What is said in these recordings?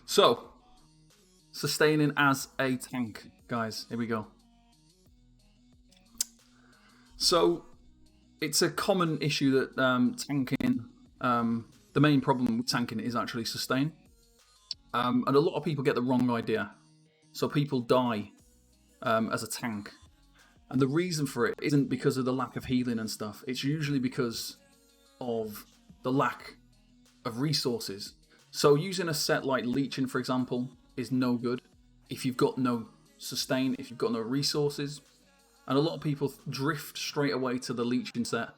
So, sustaining as a tank, guys. Here we go. So, it's a common issue that tanking, the main problem with tanking is actually sustain. And a lot of people get the wrong idea. So people die as a tank. And the reason for it isn't because of the lack of healing and stuff. It's usually because of the lack of resources. So using a set like Leeching, for example, is no good if you've got no sustain, if you've got no resources. And a lot of people drift straight away to the Leeching set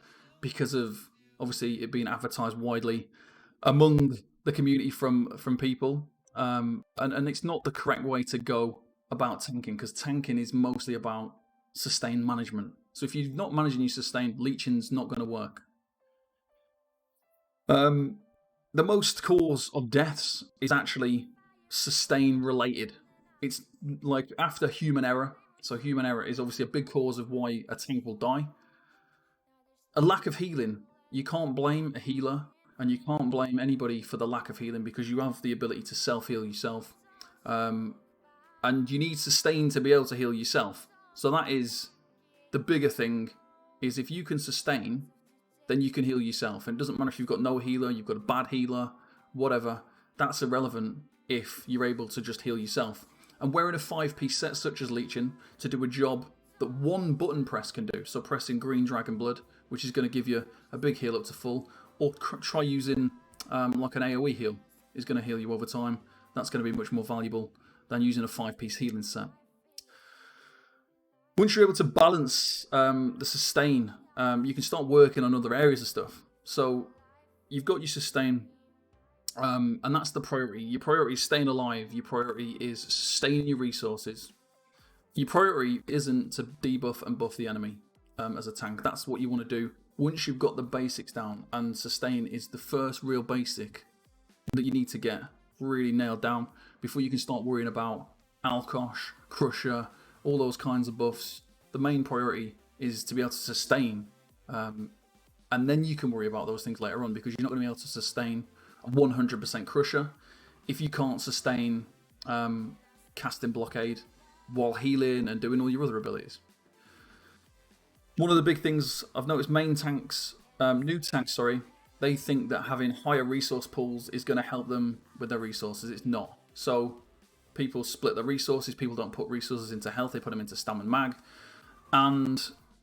because of, obviously, it being advertised widely among the community from people. And it's not the correct way to go about tanking, because tanking is mostly about sustain management. So if you're not managing your sustain, Leeching's not going to work. The most cause of deaths is actually sustain related. It's like after human error. So human error is obviously a big cause of why a tank will die. A lack of healing. You can't blame a healer, and you can't blame anybody for the lack of healing because you have the ability to self-heal yourself. And you need sustain to be able to heal yourself. So that is the bigger thing, is if you can sustain, then you can heal yourself. And it doesn't matter if you've got no healer, you've got a bad healer, whatever. That's irrelevant if you're able to just heal yourself. And wearing a 5-piece set such as Leeching to do a job that one button press can do, so pressing Green Dragon Blood, which is going to give you a big heal up to full, or try using like an AoE heal, is going to heal you over time. That's going to be much more valuable than using a 5-piece healing set. Once you're able to balance the sustain, you can start working on other areas of stuff. So you've got your sustain, and that's the priority. Your priority is staying alive. Your priority is sustaining your resources. Your priority isn't to debuff and buff the enemy as a tank. That's what you want to do once you've got the basics down, and sustain is the first real basic that you need to get really nailed down before you can start worrying about Alkosh, Crusher, all those kinds of buffs. The main priority is to be able to sustain, and then you can worry about those things later on, because you're not going to be able to sustain a 100% Crusher if you can't sustain casting Blockade while healing and doing all your other abilities. One of the big things I've noticed, new tanks, they think that having higher resource pools is going to help them with their resources. It's not. So people split the resources, people don't put resources into health, they put them into stam and mag, and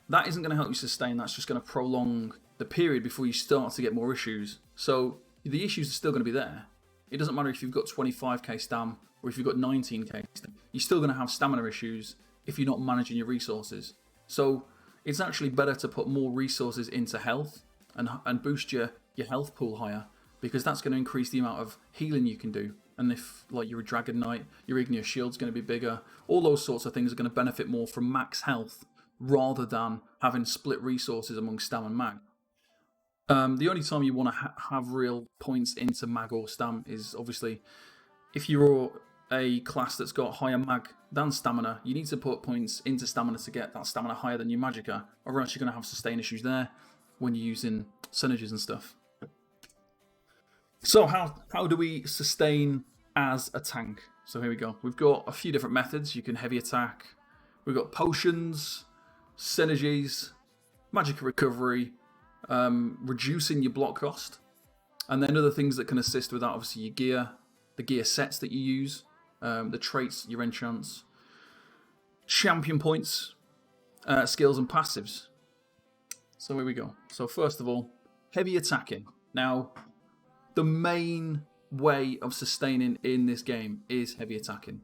that isn't going to help you sustain. That's just going to prolong the period before you start to get more issues. So the issues are still going to be there. It doesn't matter if you've got 25k stam or if you've got 19k stam. You're still going to have stamina issues if you're not managing your resources. So it's actually better to put more resources into health and boost your health pool higher, because that's going to increase the amount of healing you can do. And if like you're a Dragon Knight, your Igneous Shield's going to be bigger. All those sorts of things are going to benefit more from max health rather than having split resources among stam and mag. The only time you want to have real points into mag or stam is obviously if you're a class that's got higher mag than stamina. You need to put points into stamina to get that stamina higher than your Magicka, or else you're going to have sustain issues there when you're using synergies and stuff. So how do we sustain as a tank? So here we go. We've got a few different methods. You can heavy attack. We've got potions, synergies, Magicka recovery, reducing your block cost, and then other things that can assist with that. Obviously your gear, the gear sets that you use, the traits, your enchants, champion points, skills and passives. So here we go. So first of all, heavy attacking. Now, the main way of sustaining in this game is heavy attacking.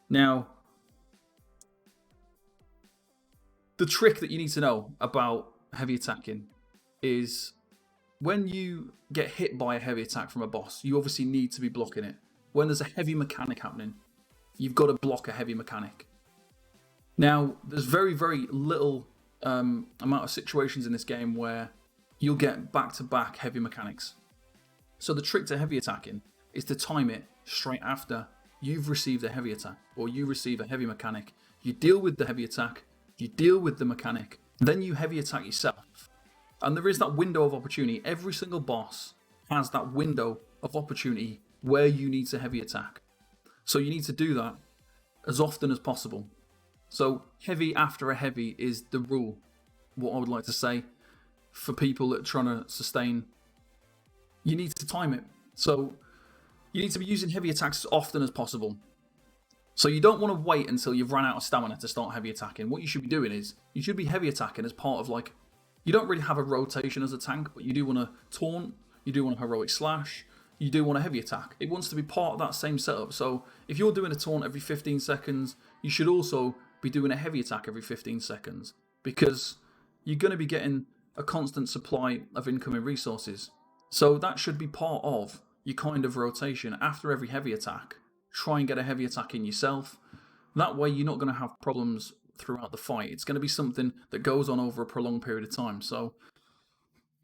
Now, the trick that you need to know about heavy attacking is when you get hit by a heavy attack from a boss, you obviously need to be blocking it. When there's a heavy mechanic happening, you've got to block a heavy mechanic. Now, there's very, very little amount of situations in this game where you'll get back-to-back heavy mechanics. So the trick to heavy attacking is to time it straight after you've received a heavy attack, or you receive a heavy mechanic. You deal with the heavy attack, you deal with the mechanic, then you heavy attack yourself. And there is that window of opportunity. Every single boss has that window of opportunity where you need to heavy attack. So you need to do that as often as possible. So heavy after a heavy is the rule, what I would like to say, for people that are trying to sustain. You need to time it. So you need to be using heavy attacks as often as possible. So you don't want to wait until you've run out of stamina to start heavy attacking. What you should be doing is, you should be heavy attacking as part of, like, you don't really have a rotation as a tank, but you do want to taunt, you do want a heroic slash, you do want a heavy attack. It wants to be part of that same setup. So if you're doing a taunt every 15 seconds, you should also be doing a heavy attack every 15 seconds, because you're going to be getting a constant supply of incoming resources. So that should be part of your kind of rotation. After every heavy attack, try and get a heavy attack in yourself. That way you're not going to have problems throughout the fight. It's going to be something that goes on over a prolonged period of time. So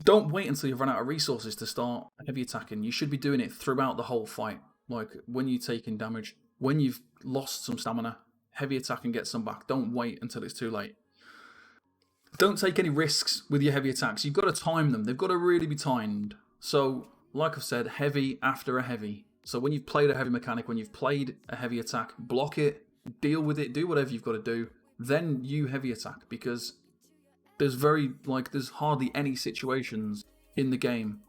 don't wait until you've run out of resources to start heavy attacking. You should be doing it throughout the whole fight. Like when you're taking damage, when you've lost some stamina, heavy attack and get some back. Don't wait until it's too late. Don't take any risks with your heavy attacks. You've got to time them. They've got to really be timed. So, like I've said, heavy after a heavy. So when you've played a heavy mechanic, when you've played a heavy attack, block it, deal with it, do whatever you've got to do, then you heavy attack, because there's hardly any situations in the game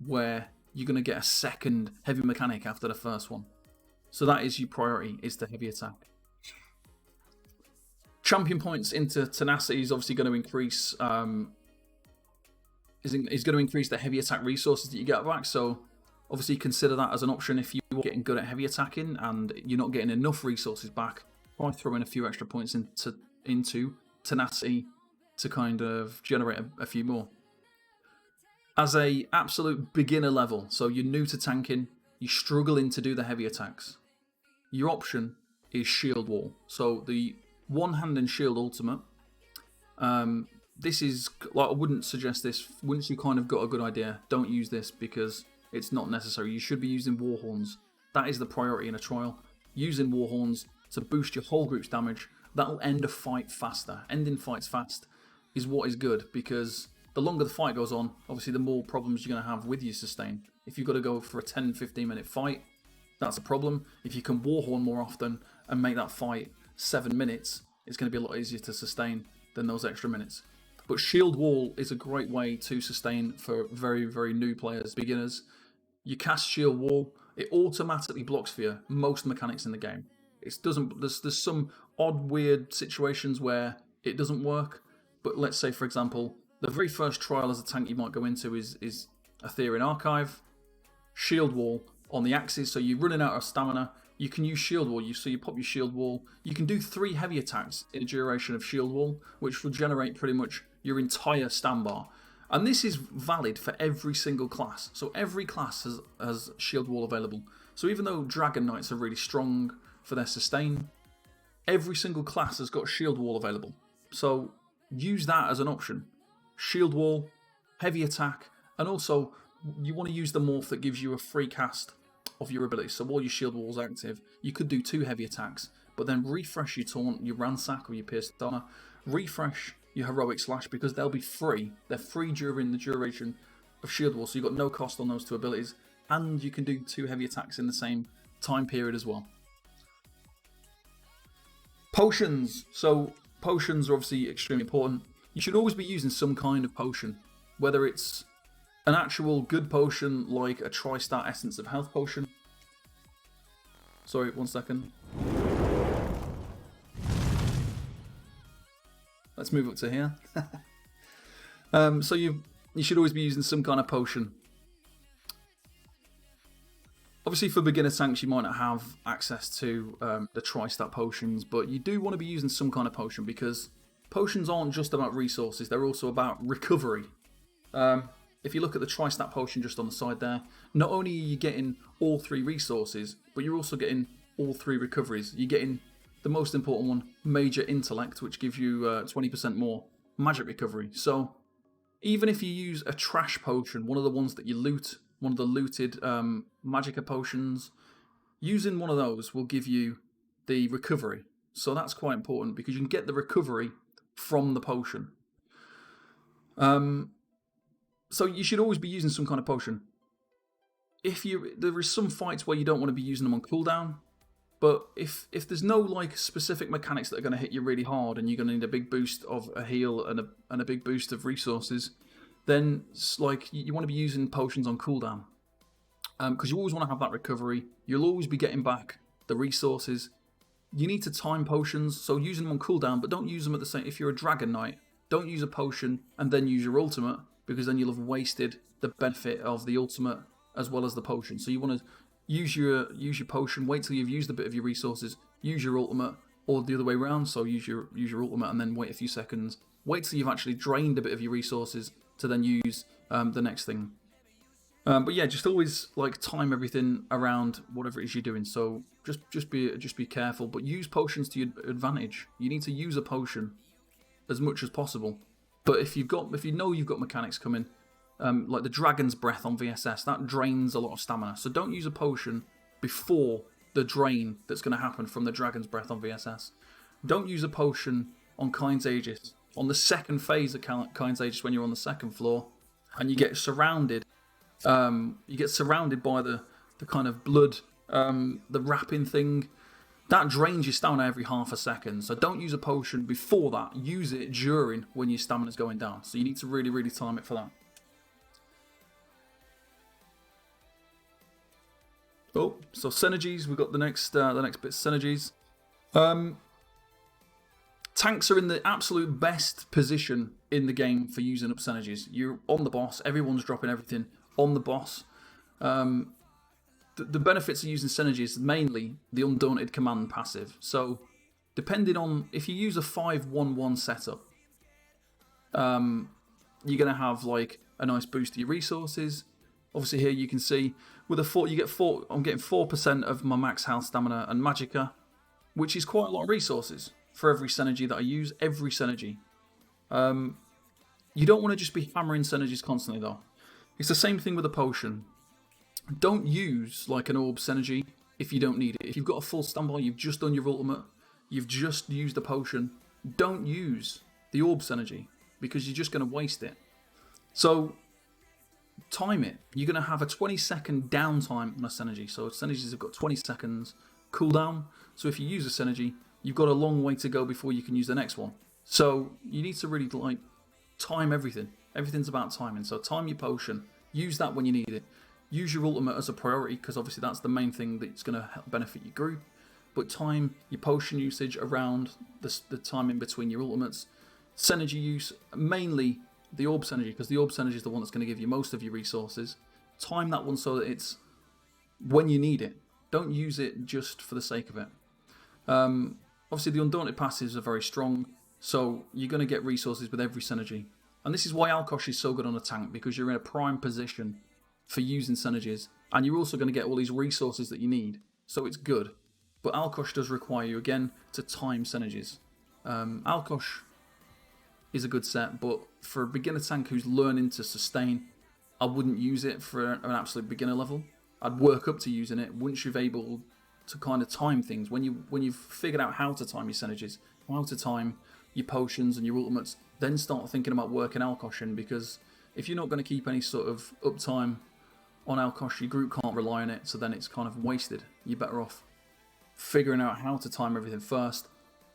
where you're going to get a second heavy mechanic after the first one. So that is your priority, is the heavy attack. Champion points into tenacity is obviously going to increase is going to increase the heavy attack resources that you get back. So obviously consider that as an option if you're getting good at heavy attacking and you're not getting enough resources back. Try throw in a few extra points into tenacity to kind of generate a few more. As a absolute beginner level, so you're new to tanking, you're struggling to do the heavy attacks, your option is Shield Wall. So the one hand and shield ultimate. This is, like, I wouldn't suggest this. Once you kind of got a good idea, don't use this because it's not necessary. You should be using Warhorns. That is the priority in a trial. Using Warhorns to boost your whole group's damage. That'll end a fight faster. Ending fights fast is what is good, because the longer the fight goes on, obviously the more problems you're going to have with your sustain. If you've got to go for a 10-15 minute fight, that's a problem. If you can Warhorn more often and make that fight 7 minutes, it's going to be a lot easier to sustain than those extra minutes. But Shield Wall is a great way to sustain for very, very new players, beginners. You cast Shield Wall, it automatically blocks for you most mechanics in the game. It doesn't. There's some odd, weird situations where it doesn't work. But let's say, for example, the very first trial as a tank you might go into is Aetherian Archive, Shield Wall on the axis. So you're running out of stamina. You can use Shield Wall. So you pop your Shield Wall. You can do 3 heavy attacks in a duration of Shield Wall, which will generate pretty much your entire stand bar. And this is valid for every single class. So every class has Shield Wall available. So even though Dragon Knights are really strong for their sustain, every single class has got Shield Wall available. So use that as an option. Shield Wall, heavy attack, and also you want to use the morph that gives you a free cast of your abilities. So while your Shield Wall's active, you could do 2 heavy attacks, but then refresh your Taunt, your Ransack, or your Pierce Stunner, refresh your Heroic Slash, because they'll be free. They're free during the duration of Shield Wall, so you've got no cost on those 2 abilities, and you can do 2 heavy attacks in the same time period as well. Potions. So potions are obviously extremely important. You should always be using some kind of potion, whether it's an actual good potion like a Tri-Star Essence of Health potion. Sorry, 1 second. Let's move up to here. So you should always be using some kind of potion. Obviously, for beginner tanks, you might not have access to the Tri-Stat potions, but you do want to be using some kind of potion, because potions aren't just about resources, they're also about recovery. If you look at the Tri-Stat potion just on the side there, not only are you getting all 3 resources, but you're also getting all 3 recoveries. You're getting the most important one, Major Intellect, which gives you 20% more magic recovery. So even if you use a trash potion, one of the ones that you loot, one of the looted Magicka potions, using one of those will give you the recovery. So that's quite important, because you can get the recovery from the potion. So you should always be using some kind of potion. There is some fights where you don't want to be using them on cooldown, But if there's no like specific mechanics that are going to hit you really hard, and you're going to need a big boost of a heal and a big boost of resources, then like you want to be using potions on cooldown, because you always want to have that recovery. You'll always be getting back the resources. You need to time potions, so using them on cooldown, but don't use them at the same. If you're a Dragon Knight, don't use a potion and then use your ultimate, because then you'll have wasted the benefit of the ultimate as well as the potion. So you want to use your potion, wait till you've used a bit of your resources, use your ultimate, or the other way around. So use your ultimate and then wait a few seconds. Wait till you've actually drained a bit of your resources to then use the next thing. But yeah, just always like time everything around whatever it is you're doing. So just be careful, but use potions to your advantage. You need to use a potion as much as possible. But if you know you've got mechanics coming, like the Dragon's Breath on VSS, that drains a lot of stamina. So don't use a potion before the drain that's going to happen from the Dragon's Breath on VSS. Don't use a potion on Kind's Aegis. On the second phase of Kind's Aegis, when you're on the second floor, and you get surrounded. You get surrounded by the kind of blood, the wrapping thing. That drains your stamina every half a second. So don't use a potion before that. Use it during when your stamina's going down. So you need to really, really time it for that. Oh, so synergies. We've got the next bit, synergies. Tanks are in the absolute best position in the game for using up synergies. You're on the boss. Everyone's dropping everything on the boss. The benefits of using synergies is mainly the Undaunted command passive. So depending on, if you use a 5-1-1 setup, you're going to have like a nice boost to your resources. Obviously here you can see with a 4, you get 4. I'm getting 4% of my max health, stamina, and Magicka, which is quite a lot of resources for every synergy that I use. Every synergy. You don't want to just be hammering synergies constantly though. It's the same thing with a potion. Don't use like an orb synergy if you don't need it. If you've got a full standby, you've just done your ultimate, you've just used a potion, don't use the orb synergy because you're just going to waste it. So time it. You're going to have a 20-second downtime on a synergy. So synergies have got 20 seconds cooldown. So if you use a synergy, you've got a long way to go before you can use the next one. So you need to really like time everything. Everything's about timing. So time your potion. Use that when you need it. Use your ultimate as a priority because obviously that's the main thing that's going to benefit your group. But time your potion usage around the time in between your ultimates. Synergy use, mainly the orb synergy, because the orb synergy is the one that's going to give you most of your resources. Time that one so that it's when you need it. Don't use it just for the sake of it. Obviously the Undaunted passives are very strong, so you're going to get resources with every synergy. And this is why Alkosh is so good on a tank, because you're in a prime position for using synergies, and you're also going to get all these resources that you need, so it's good. But Alkosh does require you, again, to time synergies. Alkosh is a good set, but for a beginner tank who's learning to sustain, I wouldn't use it for an absolute beginner level. I'd work up to using it once you've able to kind of time things. When you've figured out how to time your synergies, how to time your potions and your ultimates, then start thinking about working Alkosh in, because if you're not going to keep any sort of uptime on Alkosh, your group can't rely on it, so then it's kind of wasted. You're better off figuring out how to time everything first,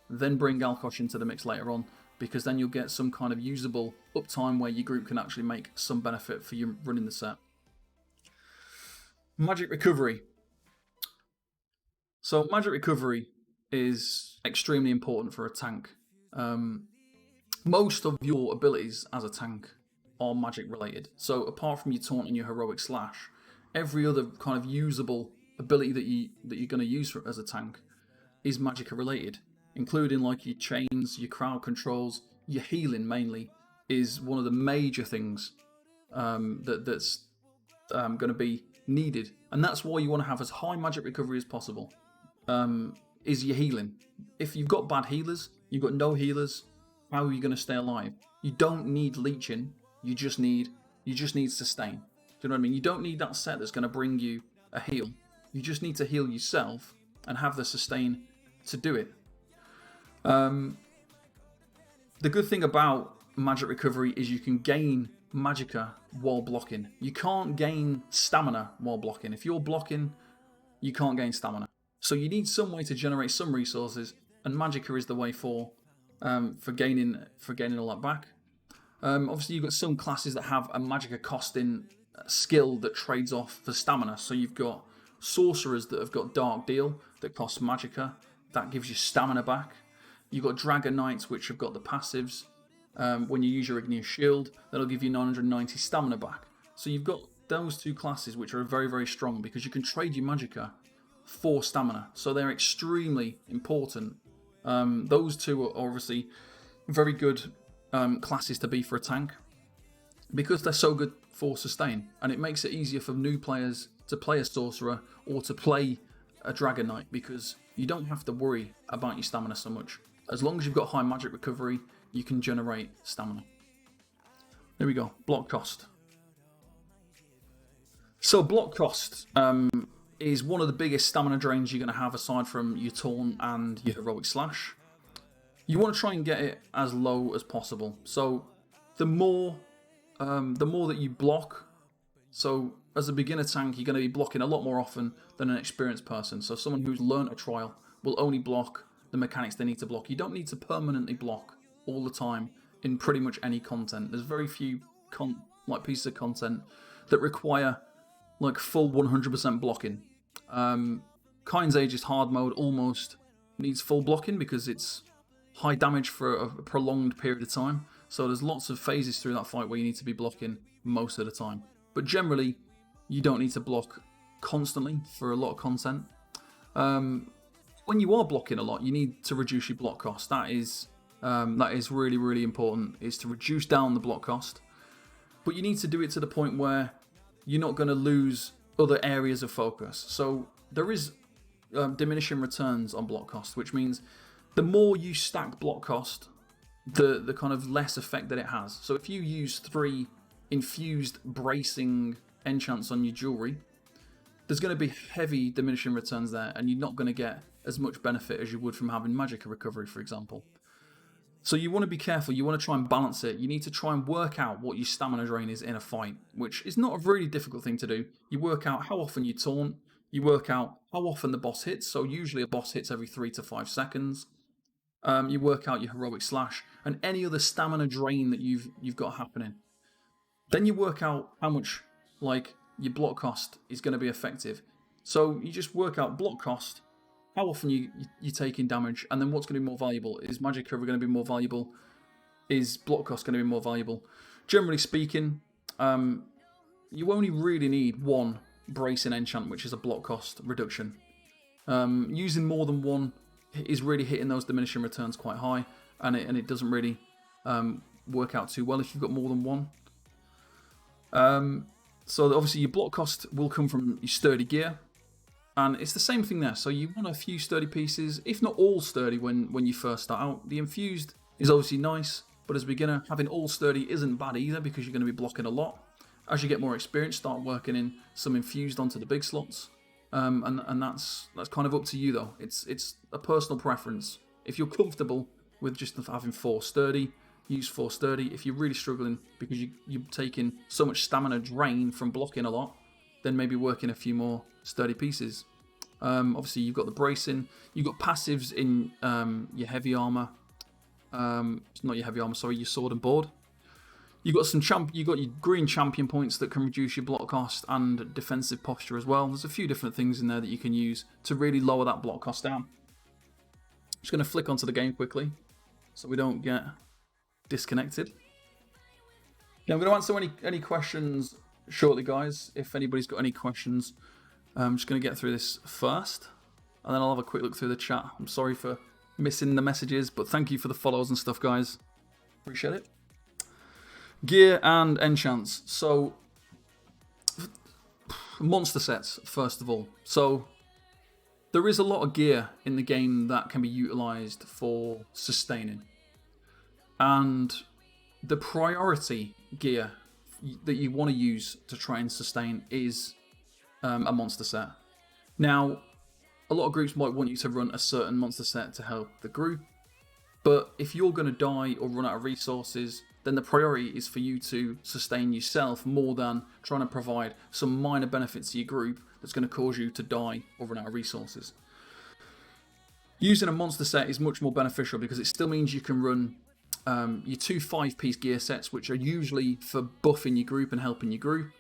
then bring Alkosh into the mix later on, because then you'll get some kind of usable uptime where your group can actually make some benefit for you running the set. Magic Recovery. So Magic Recovery is extremely important for a tank. Most of your abilities as a tank are magic related. So apart from your taunt and your heroic slash, every other kind of usable ability that you're going to use as a tank is Magicka related, including like your chains, your crowd controls, your healing mainly is one of the major things that's going to be needed, and that's why you want to have as high magic recovery as possible. Is your healing. If you've got bad healers, you've got no healers, how are you going to stay alive? You don't need leeching. You just need sustain. Do you know what I mean? You don't need that set that's going to bring you a heal. You just need to heal yourself and have the sustain to do it. The good thing about Magic Recovery is you can gain Magicka while blocking. You can't gain stamina while blocking. If you're blocking, you can't gain stamina. So you need some way to generate some resources, and Magicka is the way for gaining all that back. Obviously, you've got some classes that have a Magicka costing skill that trades off for stamina. So you've got sorcerers that have got Dark Deal that costs Magicka. That gives you stamina back. You've got Dragon Knights, which have got the passives. When you use your Igneous Shield, that'll give you 990 stamina back. So you've got those two classes, which are very, very strong because you can trade your Magicka for stamina. So they're extremely important. Those two are obviously very good classes to be for a tank because they're so good for sustain, and it makes it easier for new players to play a sorcerer or to play a Dragon Knight because you don't have to worry about your stamina so much. As long as you've got high magic recovery, you can generate stamina. There we go, block cost. So block cost is one of the biggest stamina drains you're going to have aside from your taunt and your heroic slash. You want to try and get it as low as possible. So the more that you block, so as a beginner tank, you're going to be blocking a lot more often than an experienced person. So someone who's learnt a trial will only block the mechanics they need to block. You don't need to permanently block all the time in pretty much any content. There's very few pieces of content that require like full 100% blocking. Kain's Aegis hard mode almost needs full blocking because it's high damage for a prolonged period of time. So there's lots of phases through that fight where you need to be blocking most of the time. But generally, you don't need to block constantly for a lot of content. When you are blocking a lot, you need to reduce your block cost. That is really, really important, is to reduce down the block cost. But you need to do it to the point where you're not going to lose other areas of focus. So there is diminishing returns on block cost, which means the more you stack block cost, the kind of less effect that it has. So if you use 3 infused bracing enchants on your jewelry, there's going to be heavy diminishing returns there, and you're not going to get as much benefit as you would from having Magicka recovery, for example. So you want to be careful, you want to try and balance it. You need to try and work out what your stamina drain is in a fight, which is not a really difficult thing to do. You work out how often you taunt, you work out how often the boss hits, so usually a boss hits every 3 to 5 seconds. You work out your heroic slash and any other stamina drain that you've got happening. Then you work out how much your block cost is going to be effective. So you just work out block cost, how often you're taking damage, and then what's going to be more valuable. Is Magicka going to be more valuable? Is block cost going to be more valuable? Generally speaking, you only really need 1 bracing enchant, which is a block cost reduction. Using more than 1 is really hitting those diminishing returns quite high, and it doesn't really work out too well if you've got more than 1. So obviously your block cost will come from your sturdy gear, and it's the same thing there. So you want a few sturdy pieces, if not all sturdy when you first start out. The infused is obviously nice, but as a beginner, having all sturdy isn't bad either because you're going to be blocking a lot. As you get more experience, start working in some infused onto the big slots. And that's kind of up to you though. It's a personal preference. If you're comfortable with just having 4 sturdy, use 4 sturdy. If you're really struggling because you're taking so much stamina drain from blocking a lot, then maybe work in a few more sturdy pieces. Obviously you've got the bracing, you've got passives in your heavy armor. Not your heavy armor, sorry, your sword and board. You've got your green champion points that can reduce your block cost and defensive posture as well. There's a few different things in there that you can use to really lower that block cost down. Just going to flick onto the game quickly so we don't get disconnected. Now I'm going to answer any questions shortly, guys. If anybody's got any questions, I'm just going to get through this first, and then I'll have a quick look through the chat. I'm sorry for missing the messages, but thank you for the follows and stuff, guys. Appreciate it. Gear and enchants. So, monster sets, first of all. So, there is a lot of gear in the game that can be utilised for sustaining. And the priority gear that you want to use to try and sustain is a monster set. Now, a lot of groups might want you to run a certain monster set to help the group, but if you're going to die or run out of resources, then the priority is for you to sustain yourself more than trying to provide some minor benefits to your group that's going to cause you to die or run out of resources. Using a monster set is much more beneficial because it still means you can run your 2 5-piece gear sets, which are usually for buffing your group and helping your group.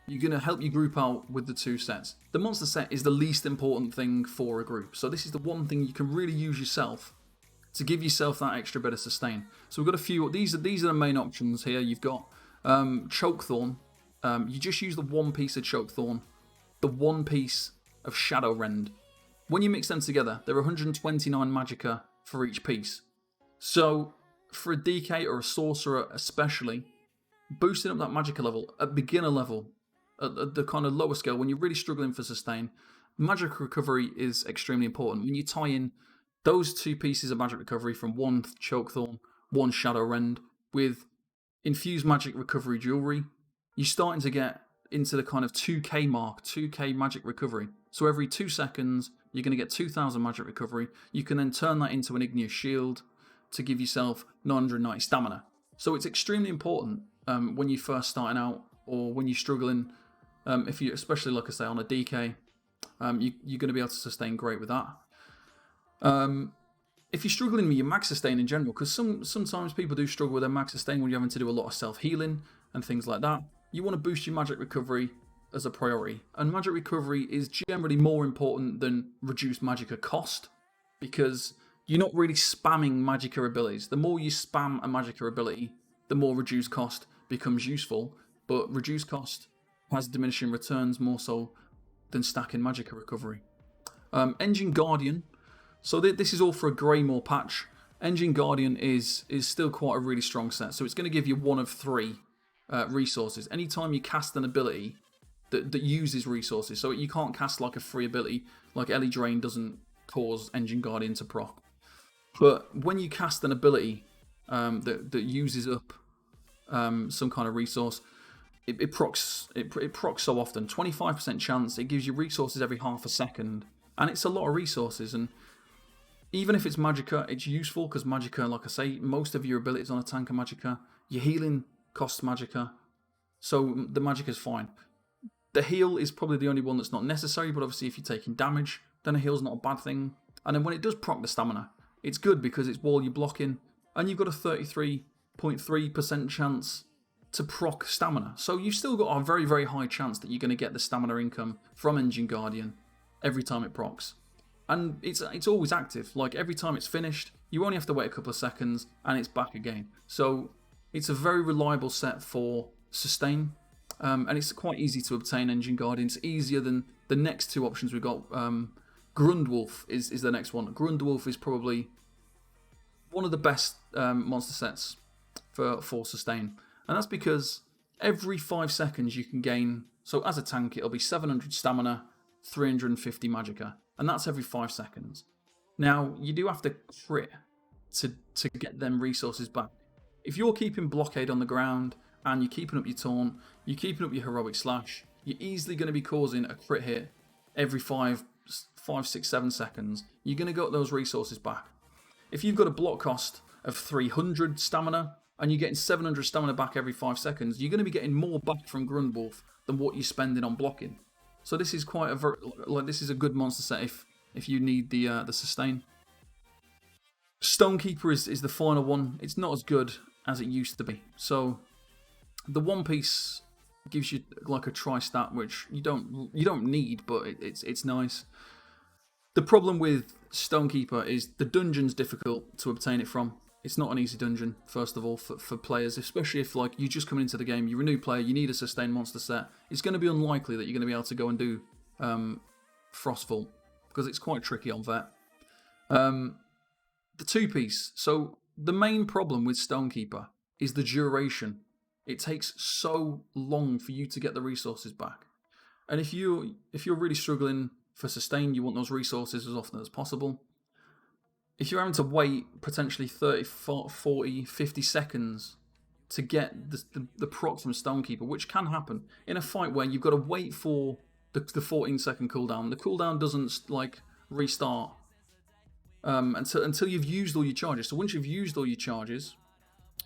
You're going to help your group out with the 2 sets. The monster set is the least important thing for a group. So this is the one thing you can really use yourself to give yourself that extra bit of sustain. So we've got a few. These are the main options here. You've got Chokethorn. You just use the 1 piece of Chokethorn, the 1 piece of Shadow Rend. When you mix them together, there are 129 Magicka for each piece. So for a DK or a Sorcerer especially, boosting up that Magicka level at beginner level, at the kind of lower scale, when you're really struggling for sustain, Magic Recovery is extremely important. When you tie in those 2 pieces of Magic Recovery from 1 Chokethorn, 1 Shadow Rend, with Infused Magic Recovery Jewelry, you're starting to get into the kind of 2k mark, 2k Magic Recovery. So every 2 seconds, you're going to get 2,000 Magic Recovery. You can then turn that into an Igneous Shield to give yourself 990 stamina. So it's extremely important when you're first starting out or when you're struggling. If you, especially like I say, on a DK, you're going to be able to sustain great with that. If you're struggling with your max sustain in general, because sometimes people do struggle with their max sustain when you're having to do a lot of self-healing and things like that, you want to boost your Magic Recovery as a priority. And Magic Recovery is generally more important than reduced Magicka cost, because you're not really spamming Magicka abilities. The more you spam a Magicka ability, the more reduced cost becomes useful, but reduced cost has diminishing returns more so than stacking Magicka Recovery. Engine Guardian. So this is all for a Greymore patch. Engine Guardian is still quite a really strong set. So it's going to give you 1 of 3 resources. Anytime you cast an ability that uses resources. So you can't cast like a free ability. Like Ellie Drain doesn't cause Engine Guardian to proc. But when you cast an ability that uses up some kind of resource, it procs so often. 25% chance. It gives you resources every half a second. And it's a lot of resources. And even if it's Magicka, it's useful because Magicka, like I say, most of your abilities on a tank are Magicka. Your healing costs Magicka. So the Magicka is fine. The heal is probably the only one that's not necessary, but obviously if you're taking damage, then a heal's not a bad thing. And then when it does proc the stamina, it's good because it's while you're blocking, and you've got a 33.3% chance to proc stamina. So you've still got a very, very high chance that you're going to get the stamina income from Engine Guardian every time it procs. And it's always active. Like every time it's finished, you only have to wait a couple of seconds and it's back again. So it's a very reliable set for sustain. And it's quite easy to obtain Engine Guardian. It's easier than the next 2 options we've got. Grundwolf is the next one. Grundwolf is probably one of the best monster sets for sustain. And that's because every 5 seconds you can gain... So as a tank, it'll be 700 stamina, 350 Magicka. And that's every 5 seconds. Now, you do have to crit to get them resources back. If you're keeping Blockade on the ground and you're keeping up your Taunt, you're keeping up your Heroic Slash, you're easily going to be causing a crit hit every 5, 6, 7 seconds. You're going to get those resources back. If you've got a block cost of 300 stamina and you're getting 700 stamina back every 5 seconds, you're going to be getting more back from Grundwolf than what you're spending on blocking. So this is quite a this is a good monster set if you need the sustain. Stonekeeper is the final one. It's not as good as it used to be. So the 1 piece gives you like a tri-stat, which you don't need, but it's nice. The problem with Stonekeeper is the dungeon's difficult to obtain it from. It's not an easy dungeon, first of all, for players, especially if like you just come into the game, you're a new player, you need a sustained monster set. It's going to be unlikely that you're going to be able to go and do Frostfall, because it's quite tricky on Vet. The 2 piece. So the main problem with Stonekeeper is the duration. It takes so long for you to get the resources back. And if you're really struggling for sustain, you want those resources as often as possible. If you're having to wait potentially 30, 40, 50 seconds to get the proc from Stonekeeper, which can happen in a fight where you've got to wait for the 14-second cooldown. The cooldown doesn't like restart until you've used all your charges. So once you've used all your charges,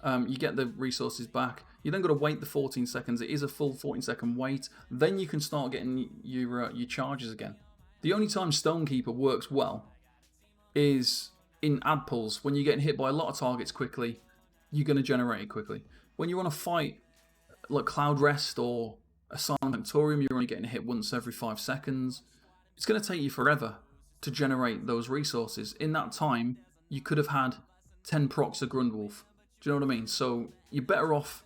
you get the resources back. You then got to wait the 14 seconds. It is a full 14-second wait. Then you can start getting your charges again. The only time Stonekeeper works well is in ad pulls. When you're getting hit by a lot of targets quickly, you're going to generate it quickly. When you're on a fight like Cloud Rest or a Silent Sanctorium, you're only getting hit once every 5 seconds. It's going to take you forever to generate those resources. In that time, you could have had 10 procs of Grundwolf. Do you know what I mean? So you're better off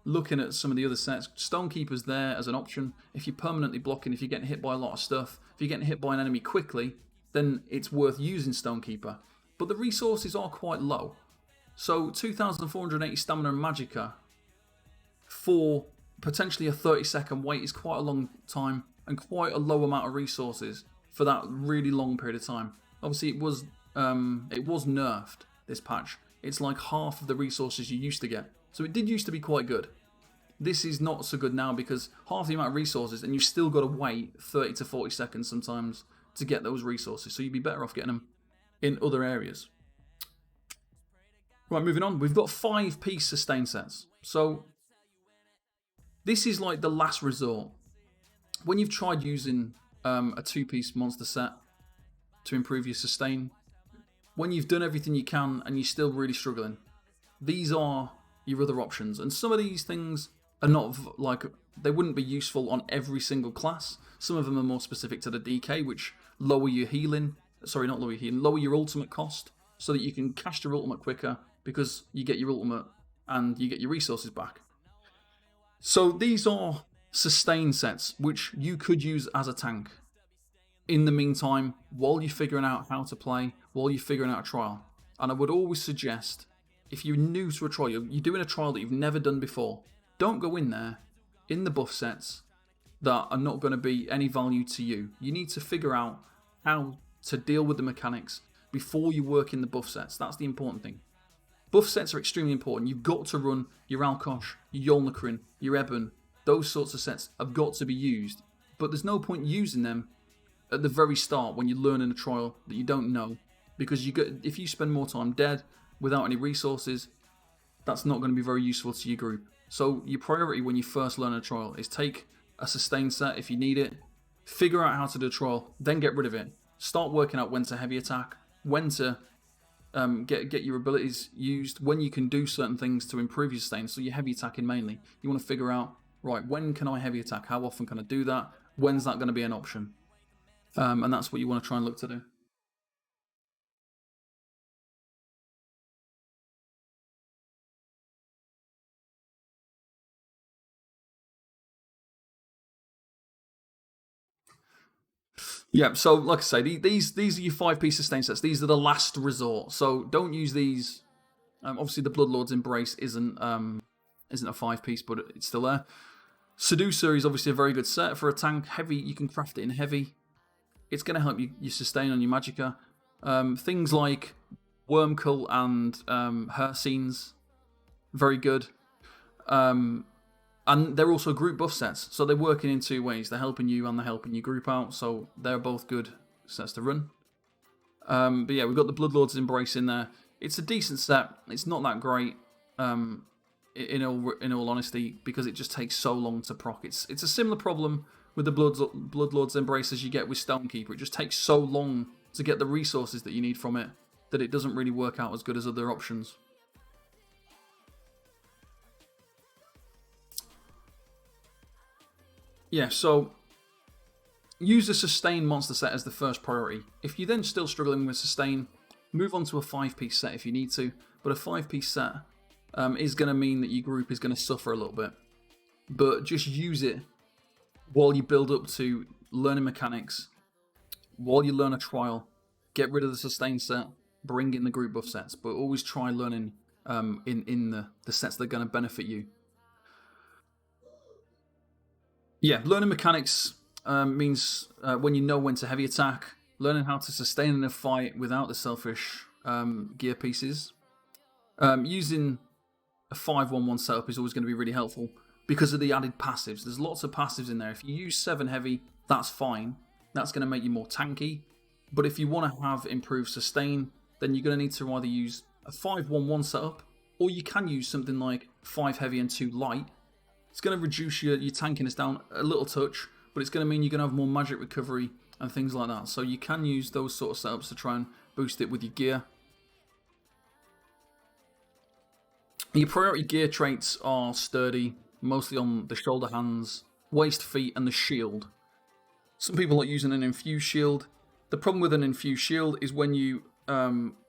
looking at some of the other sets. Stonekeeper's there as an option. If you're permanently blocking, if you're getting hit by a lot of stuff, if you're getting hit by an enemy quickly, then it's worth using Stonekeeper. But the resources are quite low. So 2,480 stamina and Magicka for potentially a 30-second wait is quite a long time and quite a low amount of resources for that really long period of time. Obviously, it was nerfed, this patch. It's like half of the resources you used to get. So it did used to be quite good. This is not so good now because half the amount of resources and you've still got to wait 30 to 40 seconds sometimes to get those resources. So you'd be better off getting them in other areas. Right, moving on. We've got 5-piece sustain sets. So this is like the last resort. When you've tried using a 2-piece monster set to improve your sustain, when you've done everything you can and you're still really struggling, these are your other options. And some of these things are not like, they wouldn't be useful on every single class. Some of them are more specific to the DK, which lower your healing. Sorry, not lower your healing, lower your ultimate cost so that you can cast your ultimate quicker because you get your ultimate and you get your resources back. So these are sustain sets which you could use as a tank in the meantime while you're figuring out how to play, while you're figuring out a trial. And I would always suggest, if you're new to a trial, you're doing a trial that you've never done before, don't go in there in the buff sets that are not going to be any value to you. You need to figure out how to deal with the mechanics before you work in the buff sets. That's the important thing. Buff sets are extremely important. You've got to run your Alkosh, your Yolnahkrin, your Eben. Those sorts of sets have got to be used. But there's no point using them at the very start when you're learning a trial that you don't know. Because if you spend more time dead without any resources, that's not going to be very useful to your group. So your priority when you first learn a trial is take a sustain set if you need it, figure out how to do a trial, then get rid of it. Start working out when to heavy attack, when to get your abilities used, when you can do certain things to improve your sustain. So you're heavy attacking mainly. You want to figure out, right, when can I heavy attack? How often can I do that? When's that going to be an option? And that's what you want to try and look to do. Yeah, so like I say, these are your 5-piece sustain sets. These are the last resort. So don't use these. Obviously, the Bloodlord's Embrace isn't a 5-piece, but it's still there. Seducer is obviously a very good set for a tank. Heavy, you can craft it in heavy. It's going to help you sustain on your Magicka. Things like Wormcult and Herseens, very good. And they're also group buff sets, so they're working in 2 ways. They're helping you and they're helping your group out, so they're both good sets to run. But yeah, we've got the Bloodlord's Embrace in there. It's a decent set. It's not that great, in all honesty, because it just takes so long to proc. It's a similar problem with the Bloodlord's Embrace as you get with Stonekeeper. It just takes so long to get the resources that you need from it that it doesn't really work out as good as other options. Yeah, so use a sustain monster set as the first priority. If you're then still struggling with sustain, move on to a 5-piece set if you need to. But a 5-piece set is going to mean that your group is going to suffer a little bit. But just use it while you build up to learning mechanics, while you learn a trial. Get rid of the sustain set, bring in the group buff sets, but always try learning in the sets that are going to benefit you. Yeah, learning mechanics means when you know when to heavy attack, learning how to sustain in a fight without the selfish gear pieces. Using a 5-1-1 setup is always going to be really helpful because of the added passives. There's lots of passives in there. If you use 7 heavy, that's fine. That's going to make you more tanky. But if you want to have improved sustain, then you're going to need to either use a 5-1-1 setup, or you can use something like 5 heavy and 2 light. It's going to reduce your tankiness down a little touch, but it's going to mean you're going to have more magic recovery and things like that. So you can use those sort of setups to try and boost it with your gear. Your priority gear traits are sturdy, mostly on the shoulder, hands, waist, feet, and the shield. Some people like using an infused shield. The problem with an infused shield is when you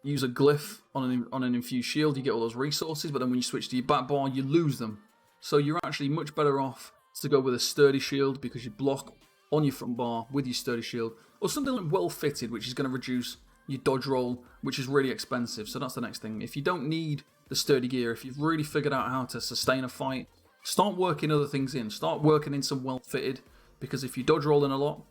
use a glyph on an infused shield, you get all those resources, but then when you switch to your back bar, you lose them. So you're actually much better off to go with a sturdy shield because you block on your front bar with your sturdy shield, or something like well fitted, which is going to reduce your dodge roll, which is really expensive. So that's the next thing. If you don't need the sturdy gear, if you've really figured out how to sustain a fight, start working other things in. Start working in some well fitted, because if you dodge rolling a lot,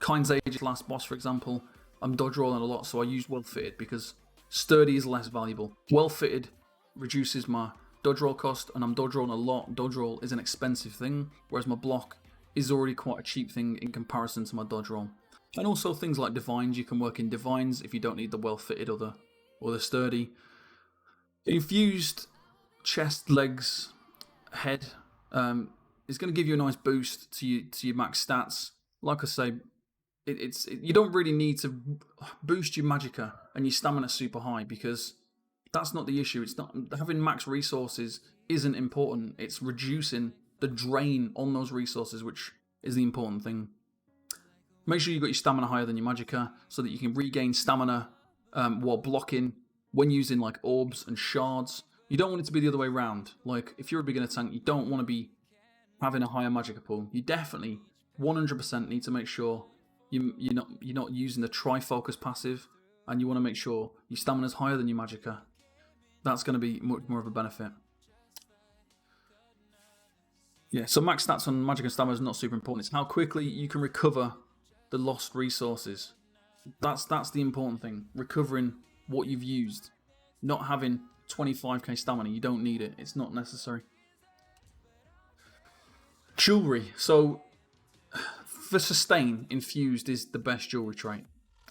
Kind's Age's last boss, for example, I'm dodge rolling a lot, so I use well fitted because sturdy is less valuable. Well fitted reduces my dodge roll cost, and I'm dodge rolling a lot. Dodge roll is an expensive thing, whereas my block is already quite a cheap thing in comparison to my dodge roll. And also things like divines, you can work in divines if you don't need the well fitted or the sturdy. Infused chest, legs, head is going to give you a nice boost to your max stats. Like I say, you don't really need to boost your Magicka and your stamina super high, because that's not the issue. It's not having max resources isn't important. It's reducing the drain on those resources, which is the important thing. Make sure you've got your stamina higher than your Magicka so that you can regain stamina while blocking when using like orbs and shards. You don't want it to be the other way around. Like if you're a beginner tank, you don't want to be having a higher Magicka pool. You definitely 100% need to make sure you're not using the Tri-Focus passive, and you want to make sure your stamina is higher than your Magicka. That's going to be much more of a benefit. Yeah, so max stats on Magicka and stamina is not super important. It's how quickly you can recover the lost resources. That's the important thing. Recovering what you've used. Not having 25k stamina. You don't need it. It's not necessary. Jewelry. So for sustain, Infused is the best jewelry trait.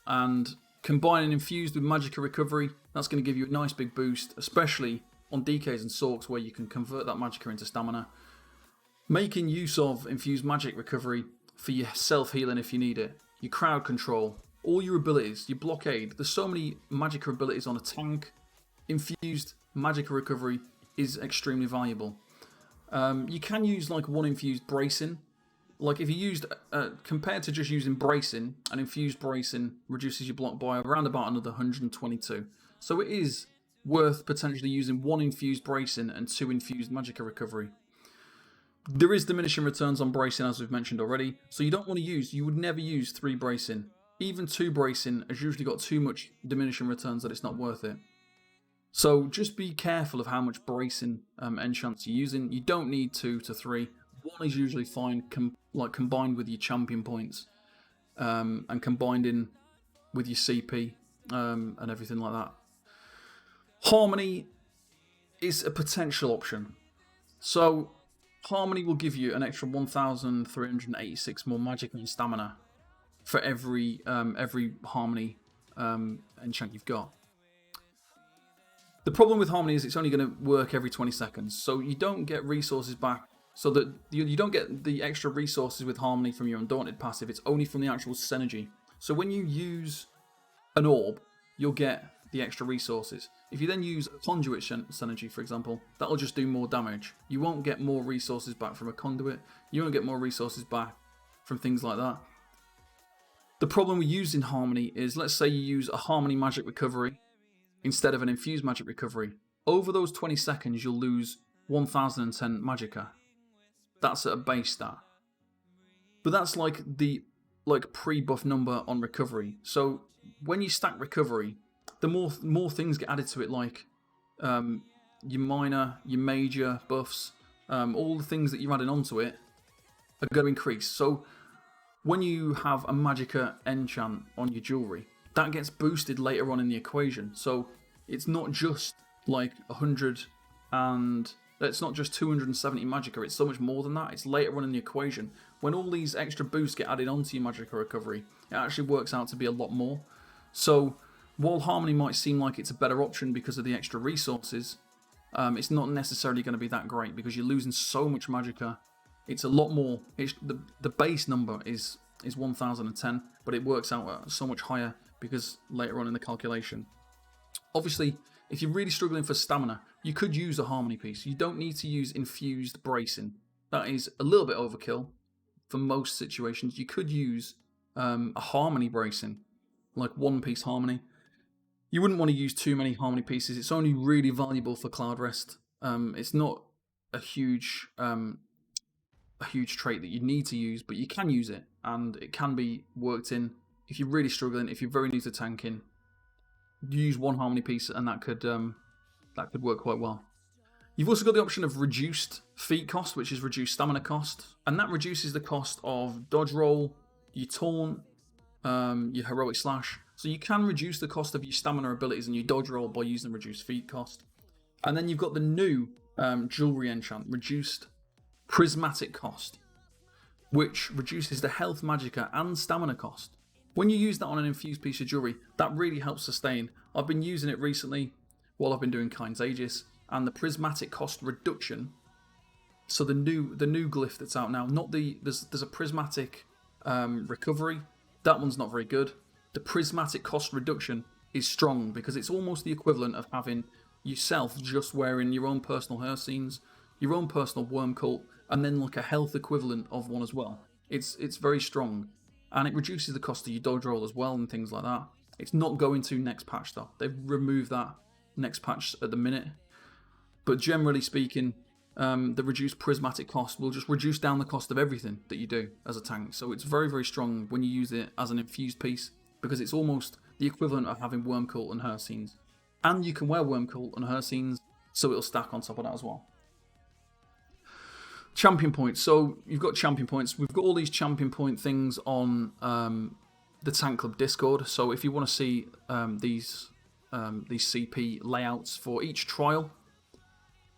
And combining Infused with Magicka recovery, that's going to give you a nice big boost, especially on DKs and Sorks where you can convert that Magicka into stamina. Making use of Infused Magic recovery for your self-healing if you need it, your crowd control, all your abilities, your blockade. There's so many Magicka abilities on a tank. Infused Magicka recovery is extremely valuable. You can use like one Infused bracing. Like if you used, compared to just using bracing, an Infused bracing reduces your block by around about another 122. So it is worth potentially using one Infused bracing and two Infused Magicka recovery. There is diminishing returns on bracing, as we've mentioned already, so you would never use 3 bracing. Even 2 bracing has usually got too much diminishing returns that it's not worth it. So just be careful of how much bracing enchants you're using. You don't need 2 to 3. 1 is usually fine, combined with your champion points, and combined in with your CP and everything like that. Harmony is a potential option. So Harmony will give you an extra 1,386 more Magicka and stamina for every Harmony enchant you've got. The problem with Harmony is it's only going to work every 20 seconds, so you don't get resources back. So that you don't get the extra resources with Harmony from your Undaunted passive. It's only from the actual synergy. So when you use an orb, you'll get the extra resources. If you then use a conduit synergy, for example, that'll just do more damage. You won't get more resources back from a conduit. You won't get more resources back from things like that. The problem with using Harmony is, let's say you use a Harmony Magic Recovery instead of an Infused Magic Recovery. Over those 20 seconds, you'll lose 1,010 Magicka. That's at a base stat. But that's like the pre-buff number on recovery. So when you stack recovery, the more things get added to it, like your minor, your major buffs, all the things that you're adding onto it are going to increase. So when you have a Magicka enchant on your jewelry, that gets boosted later on in the equation. So it's not just like 100 and it's not just 270 Magicka, it's so much more than that. It's later on in the equation. When all these extra boosts get added onto your Magicka recovery, it actually works out to be a lot more. So while Harmony might seem like it's a better option because of the extra resources, it's not necessarily going to be that great because you're losing so much Magicka. It's a lot more. The base number is 1,010, but it works out so much higher because later on in the calculation. Obviously, if you're really struggling for stamina, you could use a harmony piece. You don't need to use infused bracing. That is a little bit overkill for most situations. You could use a harmony bracing, like one piece harmony. You wouldn't want to use too many harmony pieces. It's only really valuable for Cloud Rest. It's not a huge trait that you need to use, but you can use it, and it can be worked in. If you're really struggling, if you're very new to tanking, use one harmony piece, and that could work quite well. You've also got the option of reduced feat cost, which is reduced stamina cost, and that reduces the cost of dodge roll, your taunt, your heroic slash. So you can reduce the cost of your stamina abilities and your dodge roll by using reduced feat cost. And then you've got the new jewelry enchant, reduced prismatic cost, which reduces the health, magicka, and stamina cost. When you use that on an infused piece of jewelry, that really helps sustain. I've been using it recently while I've been doing Kind's Aegis, and the prismatic cost reduction. So the new glyph that's out now, not there's a prismatic recovery. That one's not very good. The prismatic cost reduction is strong because it's almost the equivalent of having yourself just wearing your own personal Herseens, your own personal worm cult, and then like a health equivalent of one as well. It's very strong, and it reduces the cost of your dodge roll as well and things like that. It's not going to next patch though. They've removed that next patch at the minute. But generally speaking, the reduced prismatic cost will just reduce down the cost of everything that you do as a tank. So it's very, very strong when you use it as an infused piece, because it's almost the equivalent of having worm cult and Herseens. And you can wear worm cult and Herseens, so it'll stack on top of that as well. Champion points. So you've got champion points. We've got all these champion point things on the Tank Club Discord. So if you want to see these CP layouts for each trial,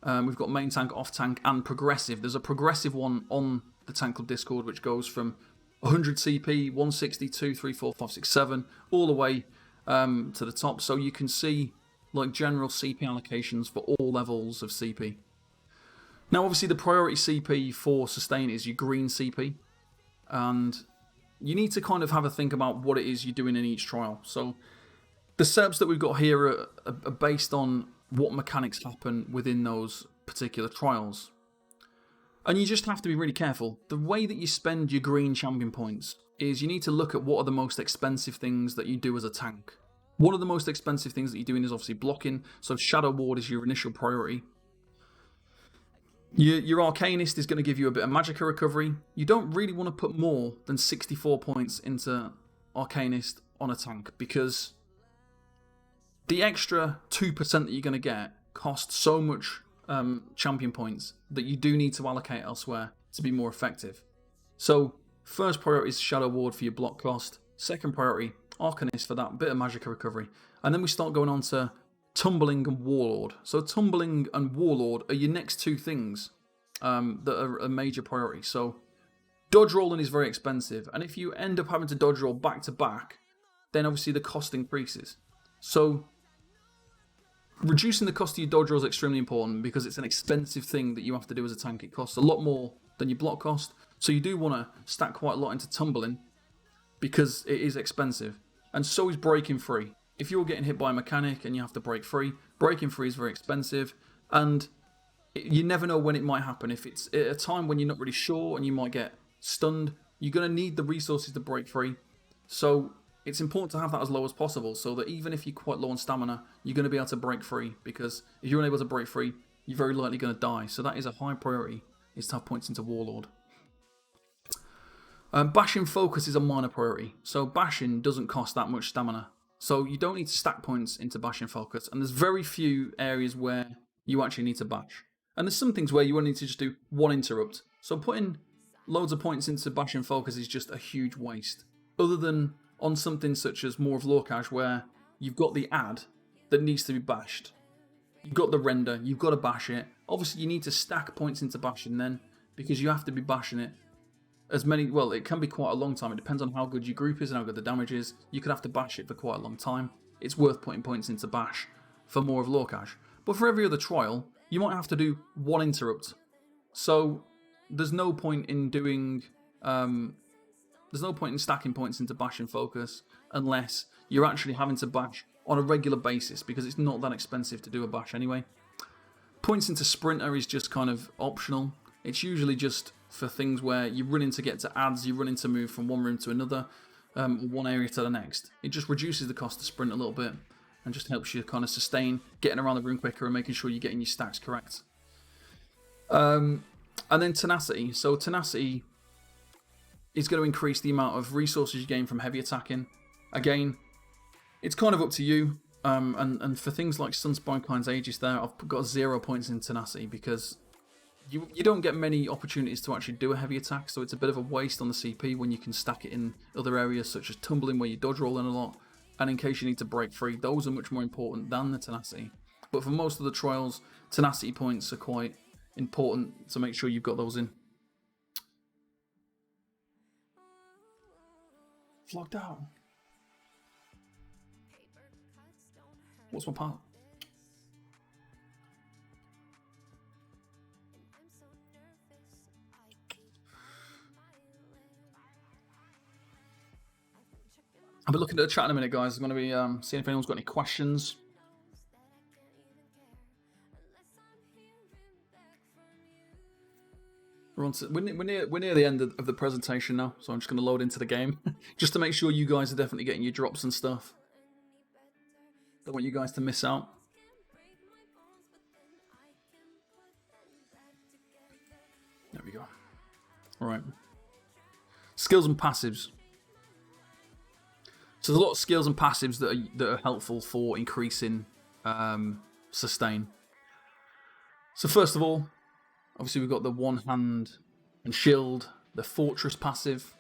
we've got main tank, off tank, and progressive. There's a progressive one on the Tank Club Discord which goes from 100 CP, 160, 2, 3, 4, 5, 6, 7, all the way to the top. So you can see like general CP allocations for all levels of CP. Now obviously the priority CP for sustain is your green CP, and you need to kind of have a think about what it is you're doing in each trial. So the setups that we've got here are based on what mechanics happen within those particular trials. And you just have to be really careful. The way that you spend your green champion points is you need to look at what are the most expensive things that you do as a tank. One of the most expensive things that you're doing is obviously blocking, so Shadow Ward is your initial priority. Your Arcanist is going to give you a bit of Magicka recovery. You don't really want to put more than 64 points into Arcanist on a tank, because the extra 2% that you're going to get costs so much champion points that you do need to allocate elsewhere to be more effective. So first priority is Shadow Ward for your block cost. Second priority, Arcanist for that bit of Magicka recovery. And then we start going on to Tumbling and Warlord. So Tumbling and Warlord are your next two things that are a major priority. So dodge rolling is very expensive, and if you end up having to dodge roll back to back, then obviously the cost increases. So reducing the cost of your dodge roll is extremely important, because it's an expensive thing that you have to do as a tank. It costs a lot more than your block cost, so you do want to stack quite a lot into tumbling because it is expensive. And so is breaking free. If you're getting hit by a mechanic and you have to break free, breaking free is very expensive, and you never know when it might happen. If it's at a time when you're not really sure and you might get stunned, you're going to need the resources to break free. So it's important to have that as low as possible, so that even if you're quite low on stamina, you're going to be able to break free, because if you're unable to break free, you're very likely going to die. So that is a high priority, is to have points into Warlord. Bashing Focus is a minor priority. So Bashing doesn't cost that much stamina, so you don't need to stack points into Bashing Focus, and there's very few areas where you actually need to bash. And there's some things where you only need to just do one interrupt. So putting loads of points into Bashing Focus is just a huge waste. Other than on something such as More of Lorcash, where you've got the ad that needs to be bashed. You've got the render, you've got to bash it. Obviously you need to stack points into bashing then, because you have to be bashing it as many, well, it can be quite a long time. It depends on how good your group is and how good the damage is. You could have to bash it for quite a long time. It's worth putting points into bash for More of Lorcash. But for every other trial, you might have to do one interrupt. So there's no point in doing, there's no point in stacking points into Bashing Focus unless you're actually having to bash on a regular basis because it's not that expensive to do a bash anyway. Points into Sprinter is just kind of optional. It's usually just for things where you're running to get to ads, you're running to move from one room to another, one area to the next. It just reduces the cost to sprint a little bit and just helps you kind of sustain getting around the room quicker and making sure you're getting your stacks correct. And then Tenacity. So Tenacity is going to increase the amount of resources you gain from heavy attacking. Again, it's kind of up to you. And for things like Sunspine Aegis there, I've got 0 points in Tenacity because you don't get many opportunities to actually do a heavy attack, so it's a bit of a waste on the CP when you can stack it in other areas such as Tumbling where you dodge rolling a lot, and in case you need to break free, those are much more important than the Tenacity. But for most of the trials, Tenacity points are quite important to make sure you've got those in. Flogged out. What's my part? I'll be looking at the chat in a minute, guys. I'm going to be seeing if anyone's got any questions. We're near the end of the presentation now, so I'm just going to load into the game just to make sure you guys are definitely getting your drops and stuff. Don't want you guys to miss out. There we go. All right. Skills and passives. So there's a lot of skills and passives that are helpful for increasing sustain. So first of all, obviously we've got the one hand and shield, the fortress passive,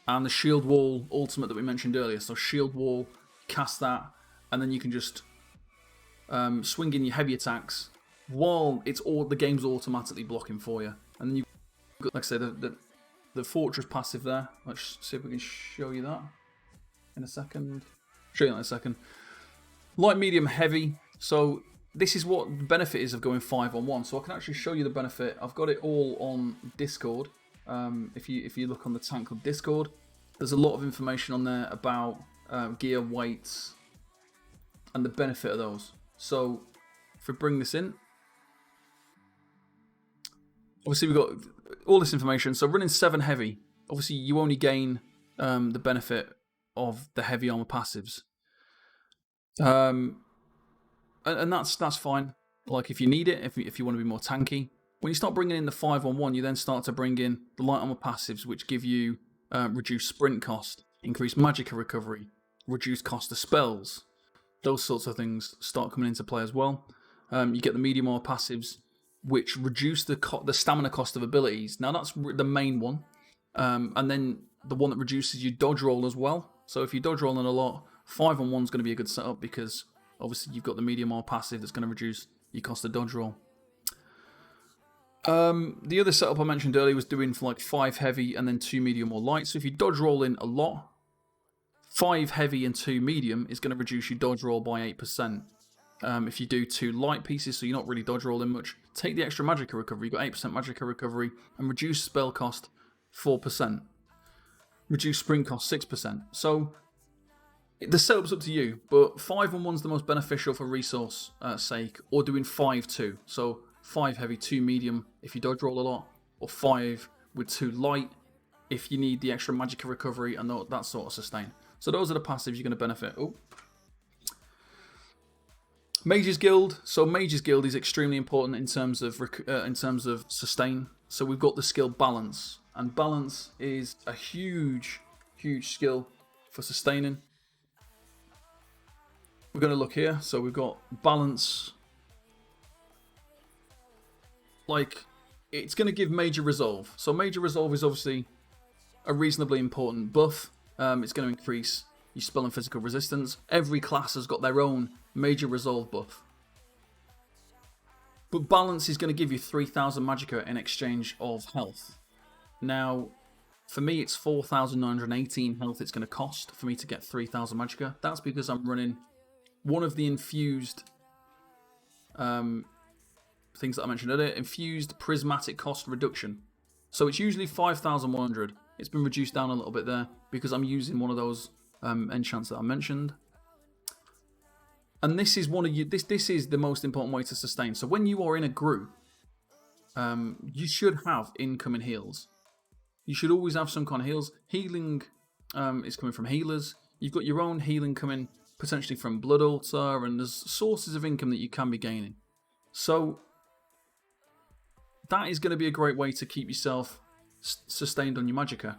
and the shield wall ultimate that we mentioned earlier. So shield wall, cast that, and then you can just swing in your heavy attacks while the game's automatically blocking for you. And then you've got, like I said, the fortress passive there. Let's see if we can show you that in a second. Show you that in a second. Light, medium, heavy. So this is what the benefit is of going 5-on-1. So I can actually show you the benefit. I've got it all on Discord. If you look on the Tank Club Discord, there's a lot of information on there about gear, weights, and the benefit of those. So if we bring this in, obviously we've got all this information. So running 7 heavy, obviously you only gain the benefit of the heavy armor passives. And that's fine. Like if you need it, if you want to be more tanky. When you start bringing in the 5-on-1, you then start to bring in the light armor passives, which give you reduced sprint cost, increased Magicka recovery, reduced cost of spells. Those sorts of things start coming into play as well. You get the medium armor passives, which reduce the stamina cost of abilities. Now that's the main one. And then the one that reduces your dodge roll as well. So if you're dodge rolling a lot, 5-on-1 is going to be a good setup because obviously you've got the medium armor passive that's going to reduce your cost of dodge roll. The other setup I mentioned earlier was doing for like 5 heavy and then 2 medium or light. So if you dodge roll in a lot, 5 heavy and 2 medium is going to reduce your dodge roll by 8%. If you do 2 light pieces, so you're not really dodge rolling much, take the extra Magicka recovery. You've got 8% Magicka recovery and reduce spell cost 4%. Reduce sprint cost 6%. So the setup's up to you, but 5-on-1's the most beneficial for resource sake, or doing 5-2. So 5 heavy, 2 medium if you dodge roll a lot, or 5 with 2 light if you need the extra Magicka recovery and that sort of sustain. So those are the passives you're going to benefit. Oh. Mage's Guild. So Mage's Guild is extremely important in terms of sustain. So we've got the skill balance, and balance is a huge skill for sustaining. We're going to look here. So we've got balance. Like, it's going to give major resolve. So major resolve is obviously a reasonably important buff. It's going to increase your spell and physical resistance. Every class has got their own major resolve buff. But balance is going to give you 3,000 Magicka in exchange of health. Now, for me, it's 4,918 health it's going to cost for me to get 3,000 Magicka. That's because I'm running one of the infused things that I mentioned earlier, infused prismatic cost reduction. So it's usually 5,100. It's been reduced down a little bit there because I'm using one of those enchants that I mentioned. And this is one of you. This is the most important way to sustain. So when you are in a group, you should have incoming heals. You should always have some kind of heals. Healing is coming from healers. You've got your own healing coming potentially from Blood Altar, and there's sources of income that you can be gaining. So that is going to be a great way to keep yourself sustained on your Magicka.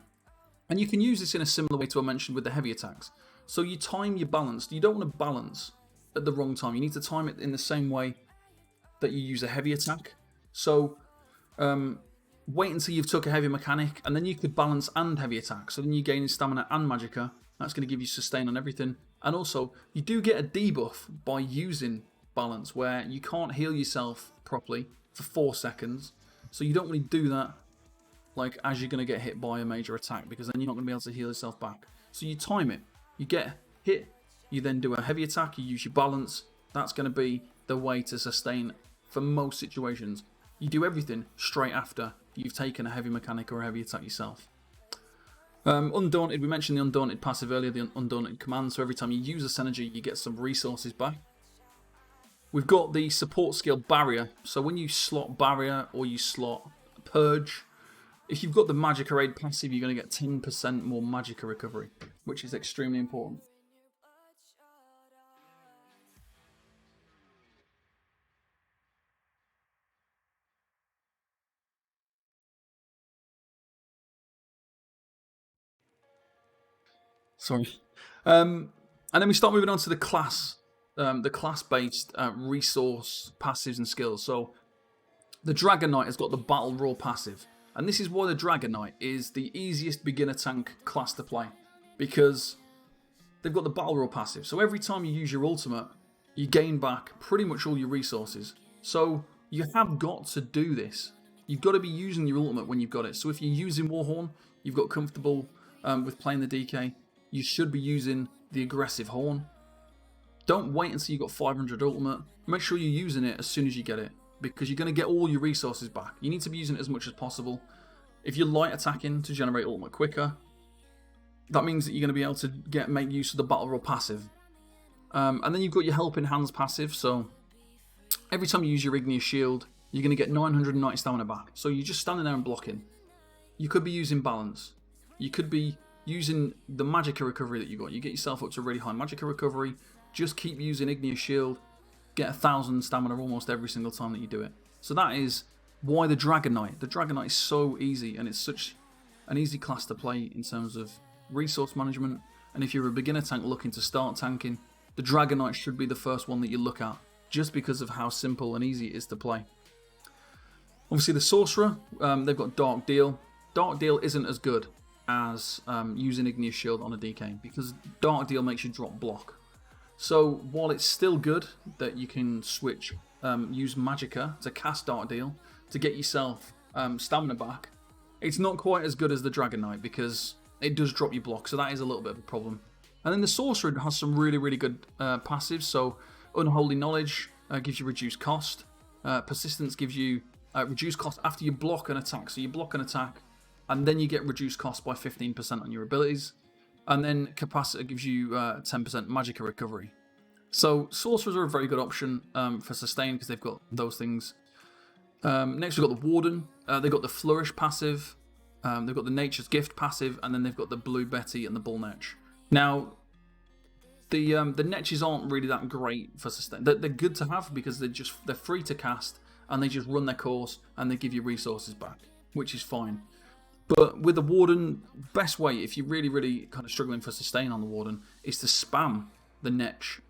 And you can use this in a similar way to what I mentioned with the heavy attacks. So you time your balance. You don't want to balance at the wrong time. You need to time it in the same way that you use a heavy attack. So wait until you've took a heavy mechanic, and then you could balance and heavy attack. So then you gain stamina and Magicka. That's going to give you sustain on everything. And also, you do get a debuff by using balance, where you can't heal yourself properly for 4 seconds. So you don't really do that like as you're going to get hit by a major attack, because then you're not going to be able to heal yourself back. So you time it. You get hit, you then do a heavy attack, you use your balance. That's going to be the way to sustain for most situations. You do everything straight after you've taken a heavy mechanic or a heavy attack yourself. Undaunted, we mentioned the Undaunted passive earlier, the Undaunted command. So every time you use this energy, you get some resources back. We've got the support skill Barrier. So when you slot Barrier or you slot Purge, if you've got the Magicka Aid passive, you're going to get 10% more Magicka recovery, which is extremely important. Sorry. And then we start moving on to the class-based resource passives and skills. So the Dragon Knight has got the Battle Roar passive. And this is why the Dragon Knight is the easiest beginner tank class to play, because they've got the Battle Roar passive. So every time you use your ultimate, you gain back pretty much all your resources. So you have got to do this. You've got to be using your ultimate when you've got it. So if you're using Warhorn, you've got comfortable with playing the DK, you should be using the aggressive horn. Don't wait until you've got 500 ultimate. Make sure you're using it as soon as you get it, because you're going to get all your resources back. You need to be using it as much as possible. If you're light attacking to generate ultimate quicker, that means that you're going to be able to make use of the Battle Roar passive. And then you've got your Helping Hands passive. So every time you use your Igneous Shield, you're going to get 990 stamina back. So you're just standing there and blocking. You could be using balance. You could be using the Magicka recovery that you got. You get yourself up to a really high Magicka recovery. Just keep using Igneous Shield. Get 1,000 stamina almost every single time that you do it. So that is why the Dragon Knight. The Dragon Knight is so easy, and it's such an easy class to play in terms of resource management. And if you're a beginner tank looking to start tanking, the Dragon Knight should be the first one that you look at, just because of how simple and easy it is to play. Obviously the Sorcerer, they've got Dark Deal. Dark Deal isn't as good as using Igneous Shield on a DK, because Dark Deal makes you drop block. So while it's still good that you can switch, use Magicka to cast Dark Deal to get yourself stamina back, it's not quite as good as the Dragon Knight, because it does drop you block, so that is a little bit of a problem. And then the Sorcerer has some really, really good passives. So Unholy Knowledge gives you reduced cost. Persistence gives you reduced cost after you block an attack. So you block an attack, and then you get reduced cost by 15% on your abilities. And then Capacitor gives you 10% Magicka recovery. So Sorcerers are a very good option for sustain, because they've got those things. Next we've got the Warden. They've got the Flourish passive. They've got the Nature's Gift passive, and then they've got the Blue Betty and the Bull Netch. Now, the Netches aren't really that great for sustain. They're good to have because they're free to cast, and they just run their course and they give you resources back, which is fine. But with the Warden, best way, if you're really, really kind of struggling for sustain on the Warden, is to spam the Netch,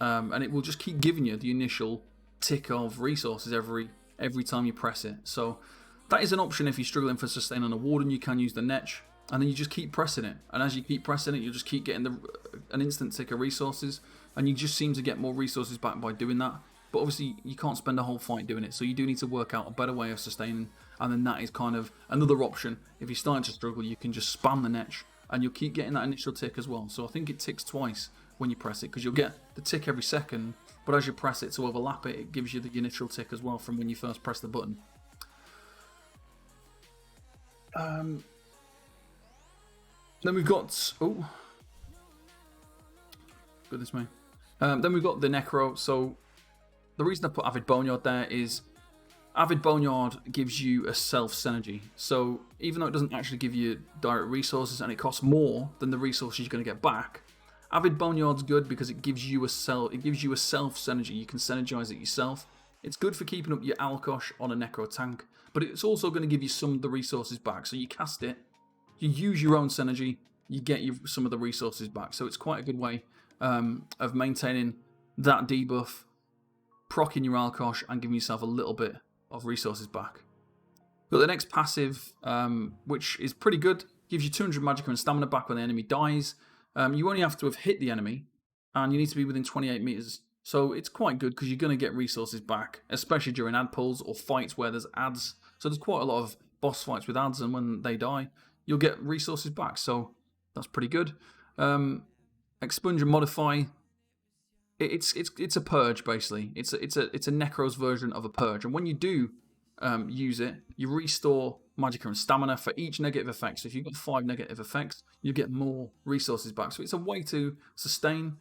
and it will just keep giving you the initial tick of resources every time you press it. So that is an option if you're struggling for sustain on a Warden. You can use the Netch, and then you just keep pressing it. And as you keep pressing it, you'll just keep getting an instant tick of resources, and you just seem to get more resources back by doing that. But obviously, you can't spend a whole fight doing it, so you do need to work out a better way of sustaining, and then that is kind of another option. If you're starting to struggle, you can just spam the Netch, and you'll keep getting that initial tick as well. So I think it ticks twice when you press it, because you'll get the tick every second, but as you press it to overlap it, it gives you the initial tick as well from when you first press the button. Then we've got... Oh. Goodness me. Then we've got the Necro. So the reason I put Avid Boneyard there is Avid Boneyard gives you a self synergy. So even though it doesn't actually give you direct resources and it costs more than the resources you're going to get back, Avid Boneyard's good because it gives you a self synergy. You can synergize it yourself. It's good for keeping up your Alkosh on a Necro tank, but it's also going to give you some of the resources back. So you cast it, you use your own synergy, you get some of the resources back. So it's quite a good way of maintaining that debuff, proccing your Alkosh, and giving yourself a little bit of resources back. But the next passive, which is pretty good, gives you 200 Magicka and stamina back when the enemy dies. You only have to have hit the enemy, and you need to be within 28 meters. So it's quite good because you're going to get resources back, especially during ad pulls or fights where there's ads. So there's quite a lot of boss fights with ads, and when they die, you'll get resources back. So that's pretty good. Expunge and modify. It's a purge basically. It's a Necro's version of a purge, and when you do use it, you restore Magicka and stamina for each negative effect. So if you've got 5 negative effects, you get more resources back. So it's a way to sustain.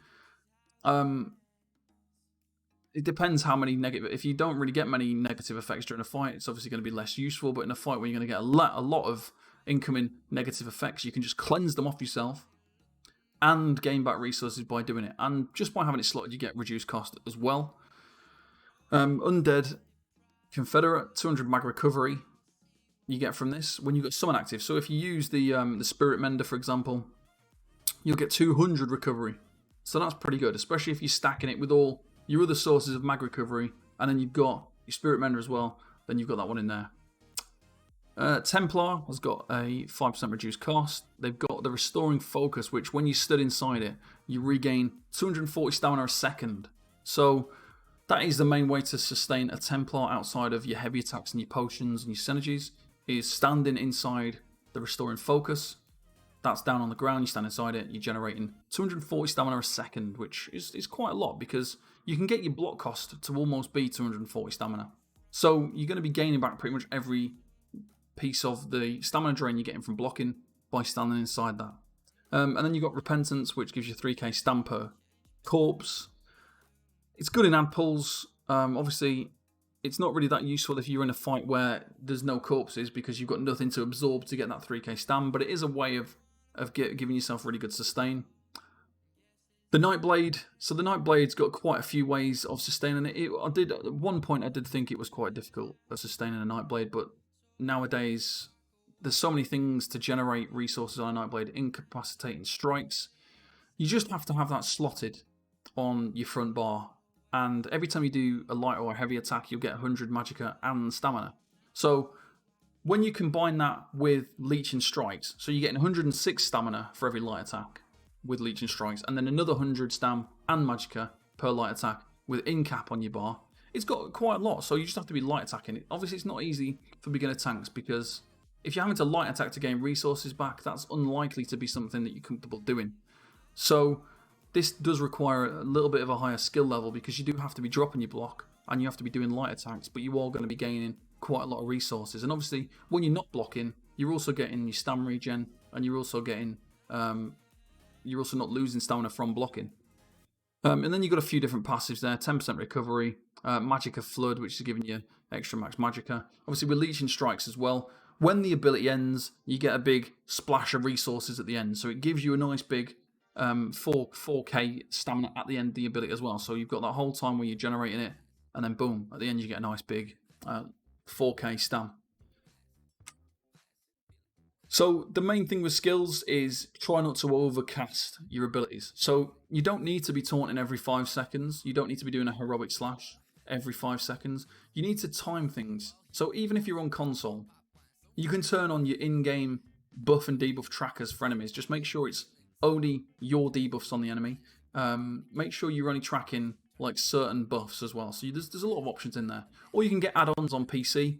It depends how many negative. If you don't really get many negative effects during a fight, it's obviously going to be less useful. But in a fight where you're going to get a lot of incoming negative effects, you can just cleanse them off yourself and gain back resources by doing it. And just by having it slotted, you get reduced cost as well. Undead Confederate, 200 mag recovery you get from this when you've got summon active. So if you use the Spirit Mender, for example, you'll get 200 recovery. So that's pretty good, especially if you're stacking it with all your other sources of mag recovery, and then you've got your Spirit Mender as well, then you've got that one in there. Templar has got a 5% reduced cost. They've got the Restoring Focus, which when you stood inside it, you regain 240 stamina a second. So that is the main way to sustain a Templar outside of your heavy attacks and your potions and your synergies, is standing inside the Restoring Focus. That's down on the ground, you stand inside it, you're generating 240 stamina a second, which is quite a lot because you can get your block cost to almost be 240 stamina. So you're going to be gaining back pretty much every piece of the stamina drain you're getting from blocking by standing inside that. And then you've got Repentance, which gives you 3k stam per corpse. It's good in ad pulls. Obviously, it's not really that useful if you're in a fight where there's no corpses because you've got nothing to absorb to get that 3k stam, but it is a way of giving yourself really good sustain. The Nightblade. So the Nightblade's got quite a few ways of sustaining it. At one point I did think it was quite difficult of sustaining a Nightblade, but nowadays there's so many things to generate resources on a Nightblade. Incapacitating strikes. You just have to have that slotted on your front bar, and every time you do a light or a heavy attack, you'll get 100 Magicka and stamina. So when you combine that with Leeching Strikes, so you're getting 106 stamina for every light attack with Leeching Strikes, and then another 100 stam and Magicka per light attack with Incap on your bar, it's got quite a lot, so you just have to be light attacking it. Obviously, it's not easy for beginner tanks because if you're having to light attack to gain resources back, that's unlikely to be something that you're comfortable doing. So this does require a little bit of a higher skill level because you do have to be dropping your block and you have to be doing light attacks, but you are going to be gaining quite a lot of resources. And obviously, when you're not blocking, you're also getting your stam regen, and you're also getting you're also not losing stamina from blocking. And then you've got a few different passives there. 10% recovery, Magicka Flood, which is giving you extra max Magicka. Obviously, with Leeching Strikes as well. When the ability ends, you get a big splash of resources at the end. So it gives you a nice big 4k stamina at the end of the ability as well. So you've got that whole time where you're generating it, and then boom, at the end you get a nice big 4k stam. So the main thing with skills is try not to overcast your abilities. So you don't need to be taunting every 5 seconds. You don't need to be doing a heroic slash every 5 seconds. You need to time things. So even if you're on console, you can turn on your in-game buff and debuff trackers for enemies. Just make sure it's only your debuffs on the enemy. Make sure you're only tracking like certain buffs as well. So there's a lot of options in there. Or you can get add-ons on PC.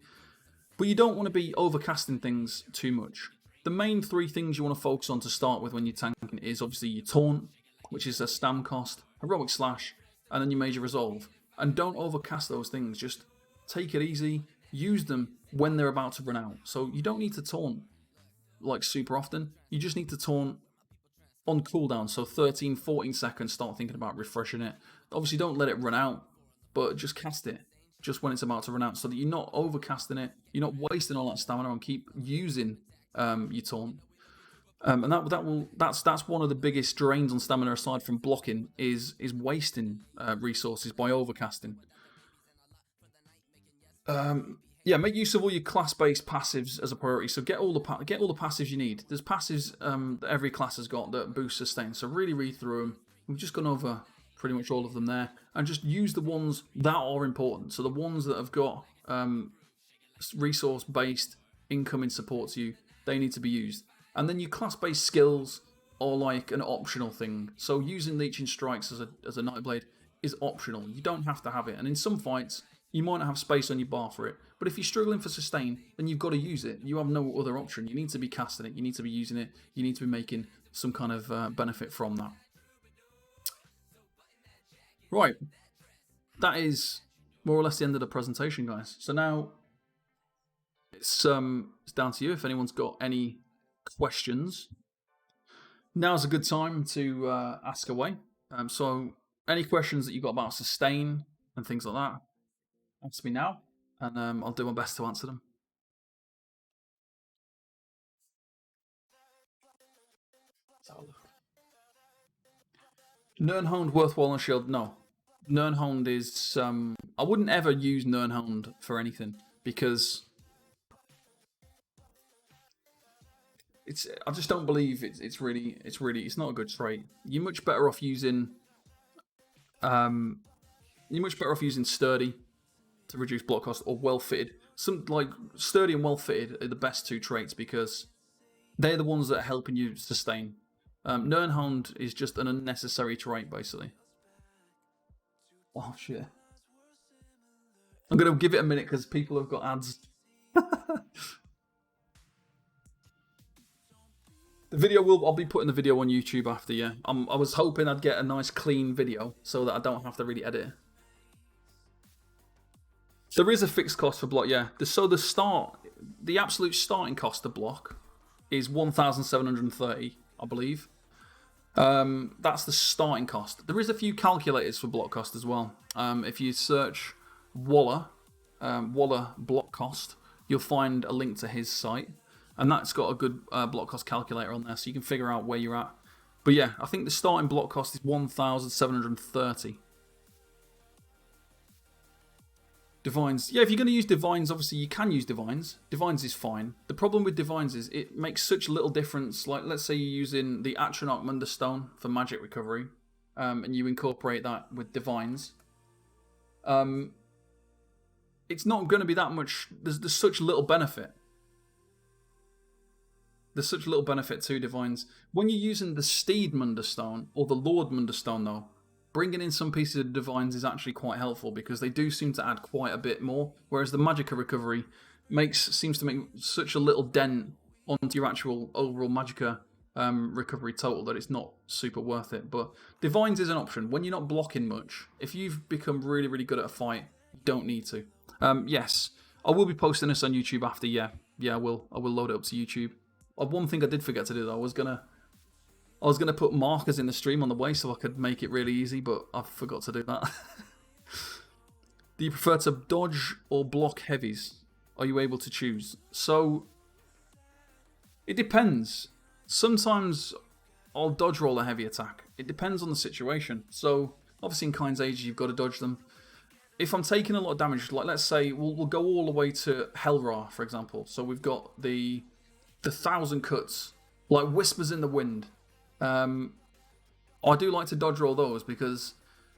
But you don't want to be overcasting things too much. The main 3 things you want to focus on to start with when you're tanking is obviously your taunt, which is a stam cost, heroic slash, and then your major resolve. And don't overcast those things. Just take it easy. Use them when they're about to run out. So you don't need to taunt like super often. You just need to taunt on cooldown, so 13, 14 seconds, start thinking about refreshing it. Obviously, don't let it run out, but just cast it just when it's about to run out, so that you're not overcasting it, you're not wasting all that stamina, and keep using your taunt. And that's one of the biggest drains on stamina aside from blocking is wasting resources by overcasting. Yeah, make use of all your class-based passives as a priority. So get all the passives you need. There's passives that every class has got that boost sustain. So really read through them. We've just gone over pretty much all of them there, and just use the ones that are important. So the ones that have got resource-based incoming support to you, they need to be used. And then your class-based skills are like an optional thing. So using Leeching Strikes as a Night Blade is optional. You don't have to have it. And in some fights, you might not have space on your bar for it. But if you're struggling for sustain, then you've got to use it. You have no other option. You need to be casting it. You need to be using it. You need to be making some kind of benefit from that. Right. That is more or less the end of the presentation, guys. So now it's down to you if anyone's got any questions. Now's a good time to ask away. So any questions that you've got about sustain and things like that, ask me now, and I'll do my best to answer them. Nirnhound worthwhile on shield? No. Nirnhound is I wouldn't ever use Nirnhound for anything, because I just don't believe it's not a good trait. You're much better off using sturdy to reduce block cost, or well fitted. Like sturdy and well fitted are the best two traits because they're the ones that are helping you sustain. Nirnhound is just an unnecessary trait, basically. Oh shit! I'm gonna give it a minute because people have got ads. I'll be putting the video on YouTube after, yeah. I was hoping I'd get a nice clean video so that I don't have to really edit it. There is a fixed cost for block, yeah. So the absolute starting cost to block is 1,730, I believe. That's the starting cost. There is a few calculators for block cost as well. If you search Waller block cost, you'll find a link to his site. And that's got a good block cost calculator on there, so you can figure out where you're at. But yeah, I think the starting block cost is 1,730. Divines. Yeah, if you're going to use Divines, obviously you can use Divines. Divines is fine. The problem with Divines is it makes such little difference. Like, let's say you're using the Atronach Munderstone for magic recovery, and you incorporate that with Divines. It's not going to be that much. There's such little benefit. There's such little benefit to Divines. When you're using the Steed Munderstone or the Lord Munderstone, though, bringing in some pieces of Divines is actually quite helpful because they do seem to add quite a bit more. Whereas the Magicka recovery seems to make such a little dent onto your actual overall Magicka recovery total that it's not super worth it. But Divines is an option. When you're not blocking much, if you've become really, really good at a fight, you don't need to. Yes, I will be posting this on YouTube after, yeah. Yeah, I will load it up to YouTube. One thing I did forget to do though, I was gonna put markers in the stream on the way so I could make it really easy, but I forgot to do that. Do you prefer to dodge or block heavies? Are you able to choose? So it depends. Sometimes I'll dodge roll a heavy attack. It depends on the situation. So obviously in Kind's Age you've got to dodge them. If I'm taking a lot of damage, like let's say we'll go all the way to Helra, for example. So we've got the 1,000 cuts, like Whispers in the Wind. I do like to dodge roll those because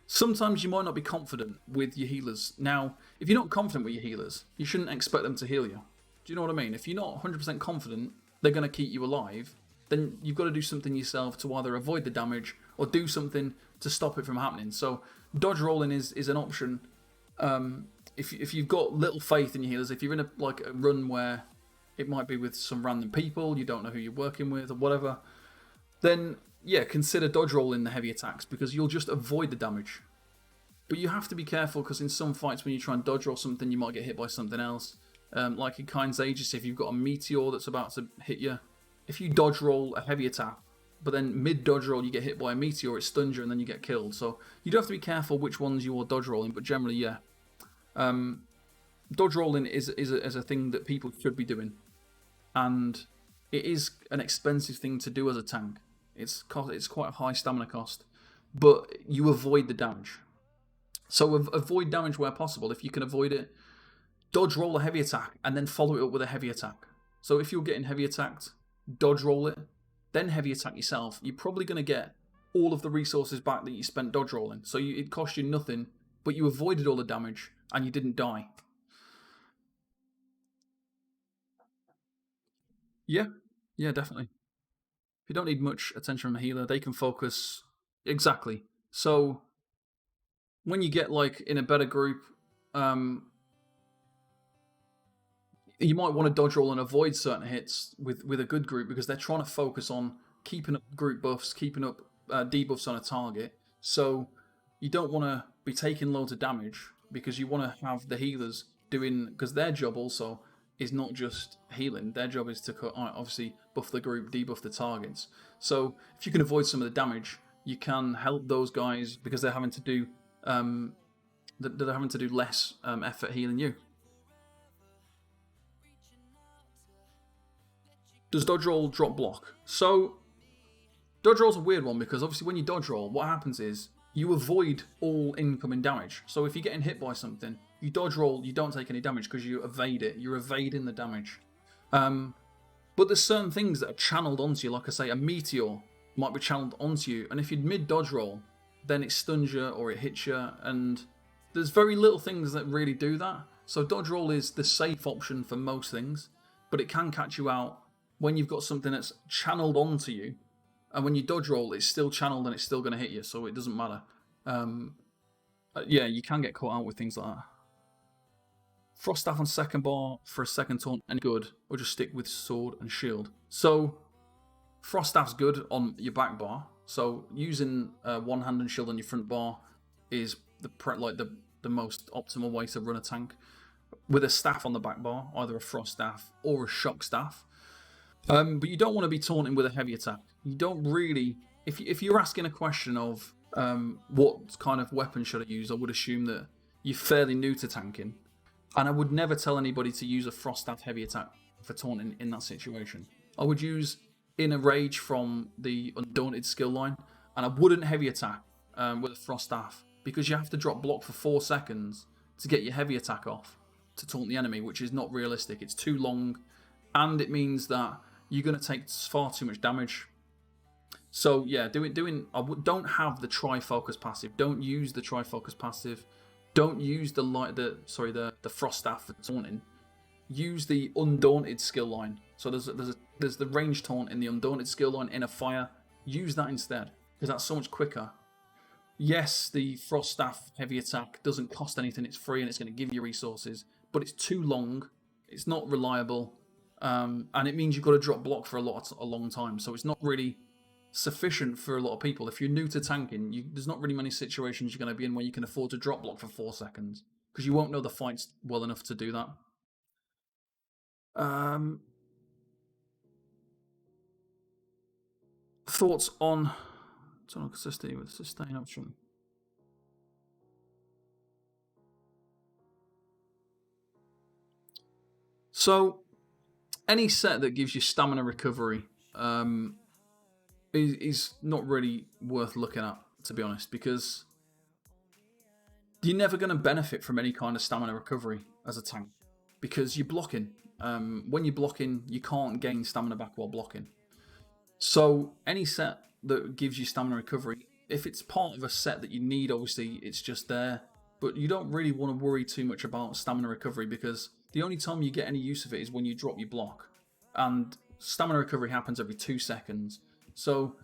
sometimes you might not be confident with your healers. Now, if you're not confident with your healers, you shouldn't expect them to heal you. Do you know what I mean? If you're not 100% confident they're going to keep you alive, then you've got to do something yourself to either avoid the damage or do something to stop it from happening. So dodge rolling is an option. If you've got little faith in your healers, if you're in a run where it might be with some random people, you don't know who you're working with or whatever, then yeah, consider dodge rolling the heavy attacks because you'll just avoid the damage. But you have to be careful because in some fights when you try and dodge roll something, you might get hit by something else. Like in Kind's Aegis, if you've got a meteor that's about to hit you, if you dodge roll a heavy attack but then mid dodge roll you get hit by a meteor, it stuns you, and then you get killed. So you do have to be careful which ones you are dodge rolling, but generally, yeah. Dodge rolling is a thing that people should be doing, and it is an expensive thing to do as a tank. It's quite a high stamina cost, but you avoid the damage. So avoid damage where possible. If you can avoid it, dodge roll a heavy attack and then follow it up with a heavy attack. So if you're getting heavy attacked, dodge roll it, then heavy attack yourself. You're probably going to get all of the resources back that you spent dodge rolling. So it cost you nothing, but you avoided all the damage and you didn't die. Yeah, yeah, definitely. If you don't need much attention from a healer, they can focus. Exactly. So when you get like in a better group, you might want to dodge roll and avoid certain hits with a good group because they're trying to focus on keeping up group buffs, keeping up debuffs on a target. So you don't want to be taking loads of damage because you want to have the healers doing, because their job also is not just healing. Their job is to obviously buff the group, debuff the targets. So if you can avoid some of the damage, you can help those guys because they're having to do less effort healing you. Does dodge roll drop block? So dodge roll's a weird one because obviously when you dodge roll, what happens is you avoid all incoming damage. So if you're getting hit by something, you dodge roll, you don't take any damage because you evade it. You're evading the damage. But there's certain things that are channeled onto you. Like I say, a meteor might be channeled onto you, and if you'd mid dodge roll, then it stuns you or it hits you, and there's very little things that really do that. So dodge roll is the safe option for most things, but it can catch you out when you've got something that's channeled onto you, and when you dodge roll, it's still channeled and it's still going to hit you, so it doesn't matter. Yeah, you can get caught out with things like that. Frost Staff on second bar for a second taunt, and good, or just stick with sword and shield. So Frost Staff's good on your back bar. So using one hand and shield on your front bar is the most optimal way to run a tank. With a staff on the back bar, either a Frost Staff or a Shock Staff. But you don't want to be taunting with a heavy attack. You don't really. If you're asking a question of what kind of weapon should I use, I would assume that you're fairly new to tanking. And I would never tell anybody to use a Frost Staff heavy attack for taunting in that situation. I would use Inner Rage from the Undaunted skill line, and I wouldn't heavy attack with a Frost Staff because you have to drop block for 4 seconds to get your heavy attack off to taunt the enemy, which is not realistic. It's too long, and it means that you're going to take far too much damage. So yeah, don't have the Tri-Focus passive. Don't use the Tri-Focus passive. Don't use the Frost Staff for taunting. Use the Undaunted skill line. So there's the range taunt in the Undaunted skill line in a fire. Use that instead because that's so much quicker. Yes, the Frost Staff heavy attack doesn't cost anything. It's free and it's going to give you resources, but it's too long. It's not reliable, and it means you've got to drop block for a long time. So it's not really sufficient for a lot of people. If you're new to tanking, there's not really many situations you're going to be in where you can afford to drop block for 4 seconds because you won't know the fights well enough to do that. Thoughts on total consistency with sustain option? So, any set that gives you stamina recovery is not really worth looking at, to be honest, because you're never going to benefit from any kind of stamina recovery as a tank because you're blocking. When you're blocking, you can't gain stamina back while blocking. So any set that gives you stamina recovery, if it's part of a set that you need, obviously it's just there. But you don't really want to worry too much about stamina recovery because the only time you get any use of it is when you drop your block. And stamina recovery happens every 2 seconds. So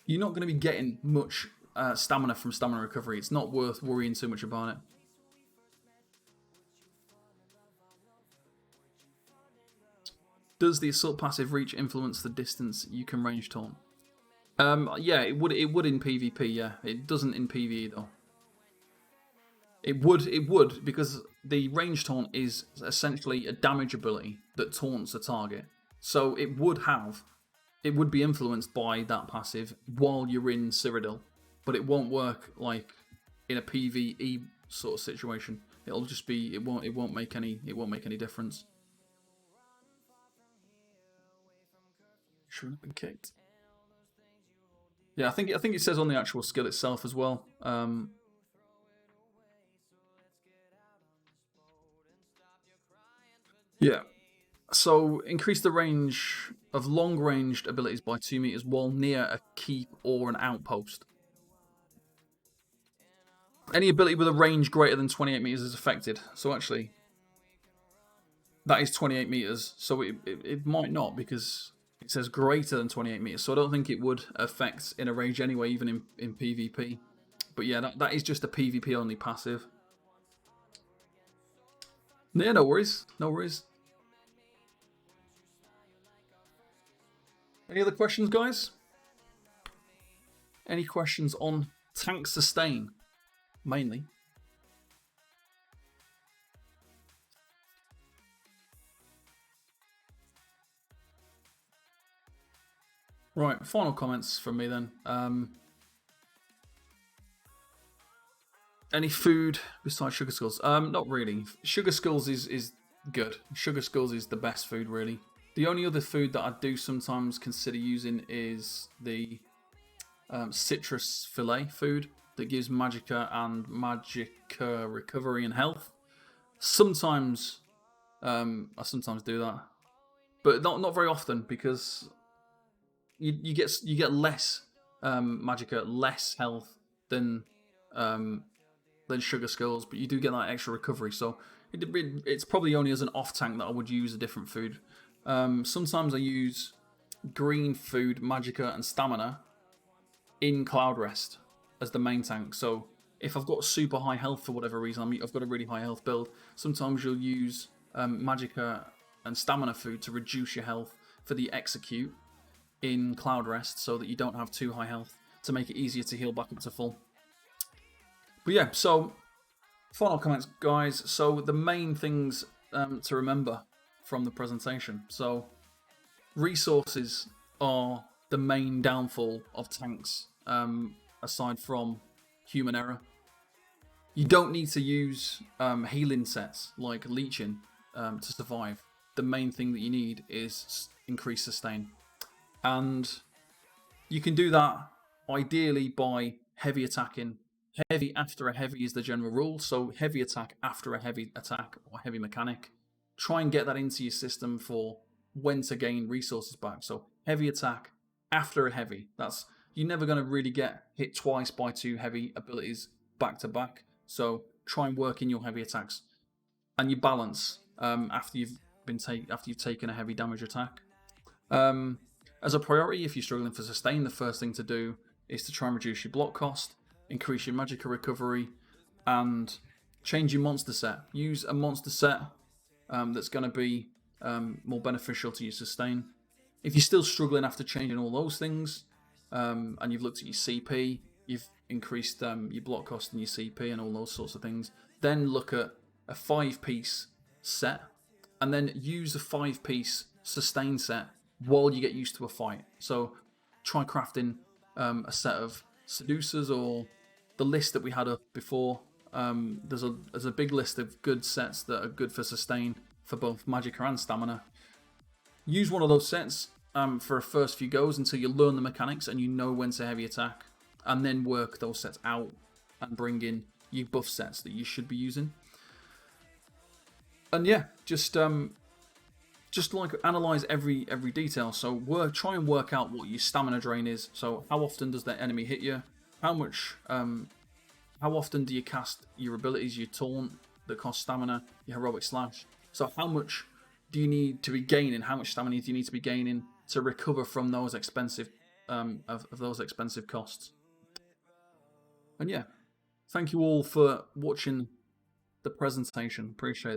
you're not going to be getting much stamina from stamina recovery. It's not worth worrying too much about it. Does the assault passive reach influence the distance you can range taunt? Yeah, it would in PvP, yeah. It doesn't in PvE though. It would because the range taunt is essentially a damage ability that taunts a target. So it would have it would be influenced by that passive while you're in Cyrodiil, but it won't work like in a PvE sort of situation. It'll just be it won't make any difference. Shouldn't have been kicked. Yeah, I think it says on the actual skill itself as well. Yeah. So increase the range of long-ranged abilities by 2 meters while near a keep or an outpost. Any ability with a range greater than 28 meters is affected. So actually, that is 28 meters. So it might not because it says greater than 28 meters. So I don't think it would affect in a range anyway, even in PvP. But yeah, that is just a PvP only passive. Yeah, no worries. No worries. Any other questions, guys? Any questions on tank sustain, mainly? Right, final comments from me then. Any food besides sugar skulls? Not really. Sugar skulls is good. Sugar skulls is the best food, really. The only other food that I do sometimes consider using is the citrus fillet food that gives Magicka and Magicka recovery and health. Sometimes I sometimes do that, but not very often because you get less Magicka, less health than sugar skulls, but you do get that extra recovery. So it's probably only as an off tank that I would use a different food. Sometimes I use green food, Magicka, and stamina in Cloud Rest as the main tank. So if I've got super high health for whatever reason, I've got a really high health build, sometimes you'll use Magicka and stamina food to reduce your health for the execute in Cloud Rest so that you don't have too high health to make it easier to heal back up to full. But yeah, so final comments, guys. So the main things to remember from the presentation. So resources are the main downfall of tanks, aside from human error. You don't need to use healing sets like leeching to survive. The main thing that you need is increased sustain. And you can do that ideally by heavy attacking. Heavy after a heavy is the general rule, so heavy attack after a heavy attack or heavy mechanic. Try and get that into your system for when to gain resources back. So heavy attack after a heavy. You're never going to really get hit twice by 2 heavy abilities back to back. So try and work in your heavy attacks and your balance after you've taken a heavy damage attack. As a priority, if you're struggling for sustain, the first thing to do is to try and reduce your block cost, increase your Magicka recovery, and change your monster set. Use a monster set that's going to be more beneficial to your sustain. If you're still struggling after changing all those things, and you've looked at your CP, you've increased your block cost and your CP and all those sorts of things, then look at a 5-piece set, and then use a 5-piece sustain set while you get used to a fight. So try crafting a set of seducers or the list that we had up before. There's a big list of good sets that are good for sustain for both Magicka and stamina. Use one of those sets for a first few goes until you learn the mechanics and you know when to heavy attack, and then work those sets out and bring in your buff sets that you should be using. And yeah, just like analyze every detail. So try and work out what your stamina drain is. So how often does that enemy hit you? How often do you cast your abilities, your taunt that cost stamina, your heroic slash? So how much do you need to be gaining? How much stamina do you need to be gaining to recover from those expensive of those expensive costs? And yeah, thank you all for watching the presentation. Appreciate it.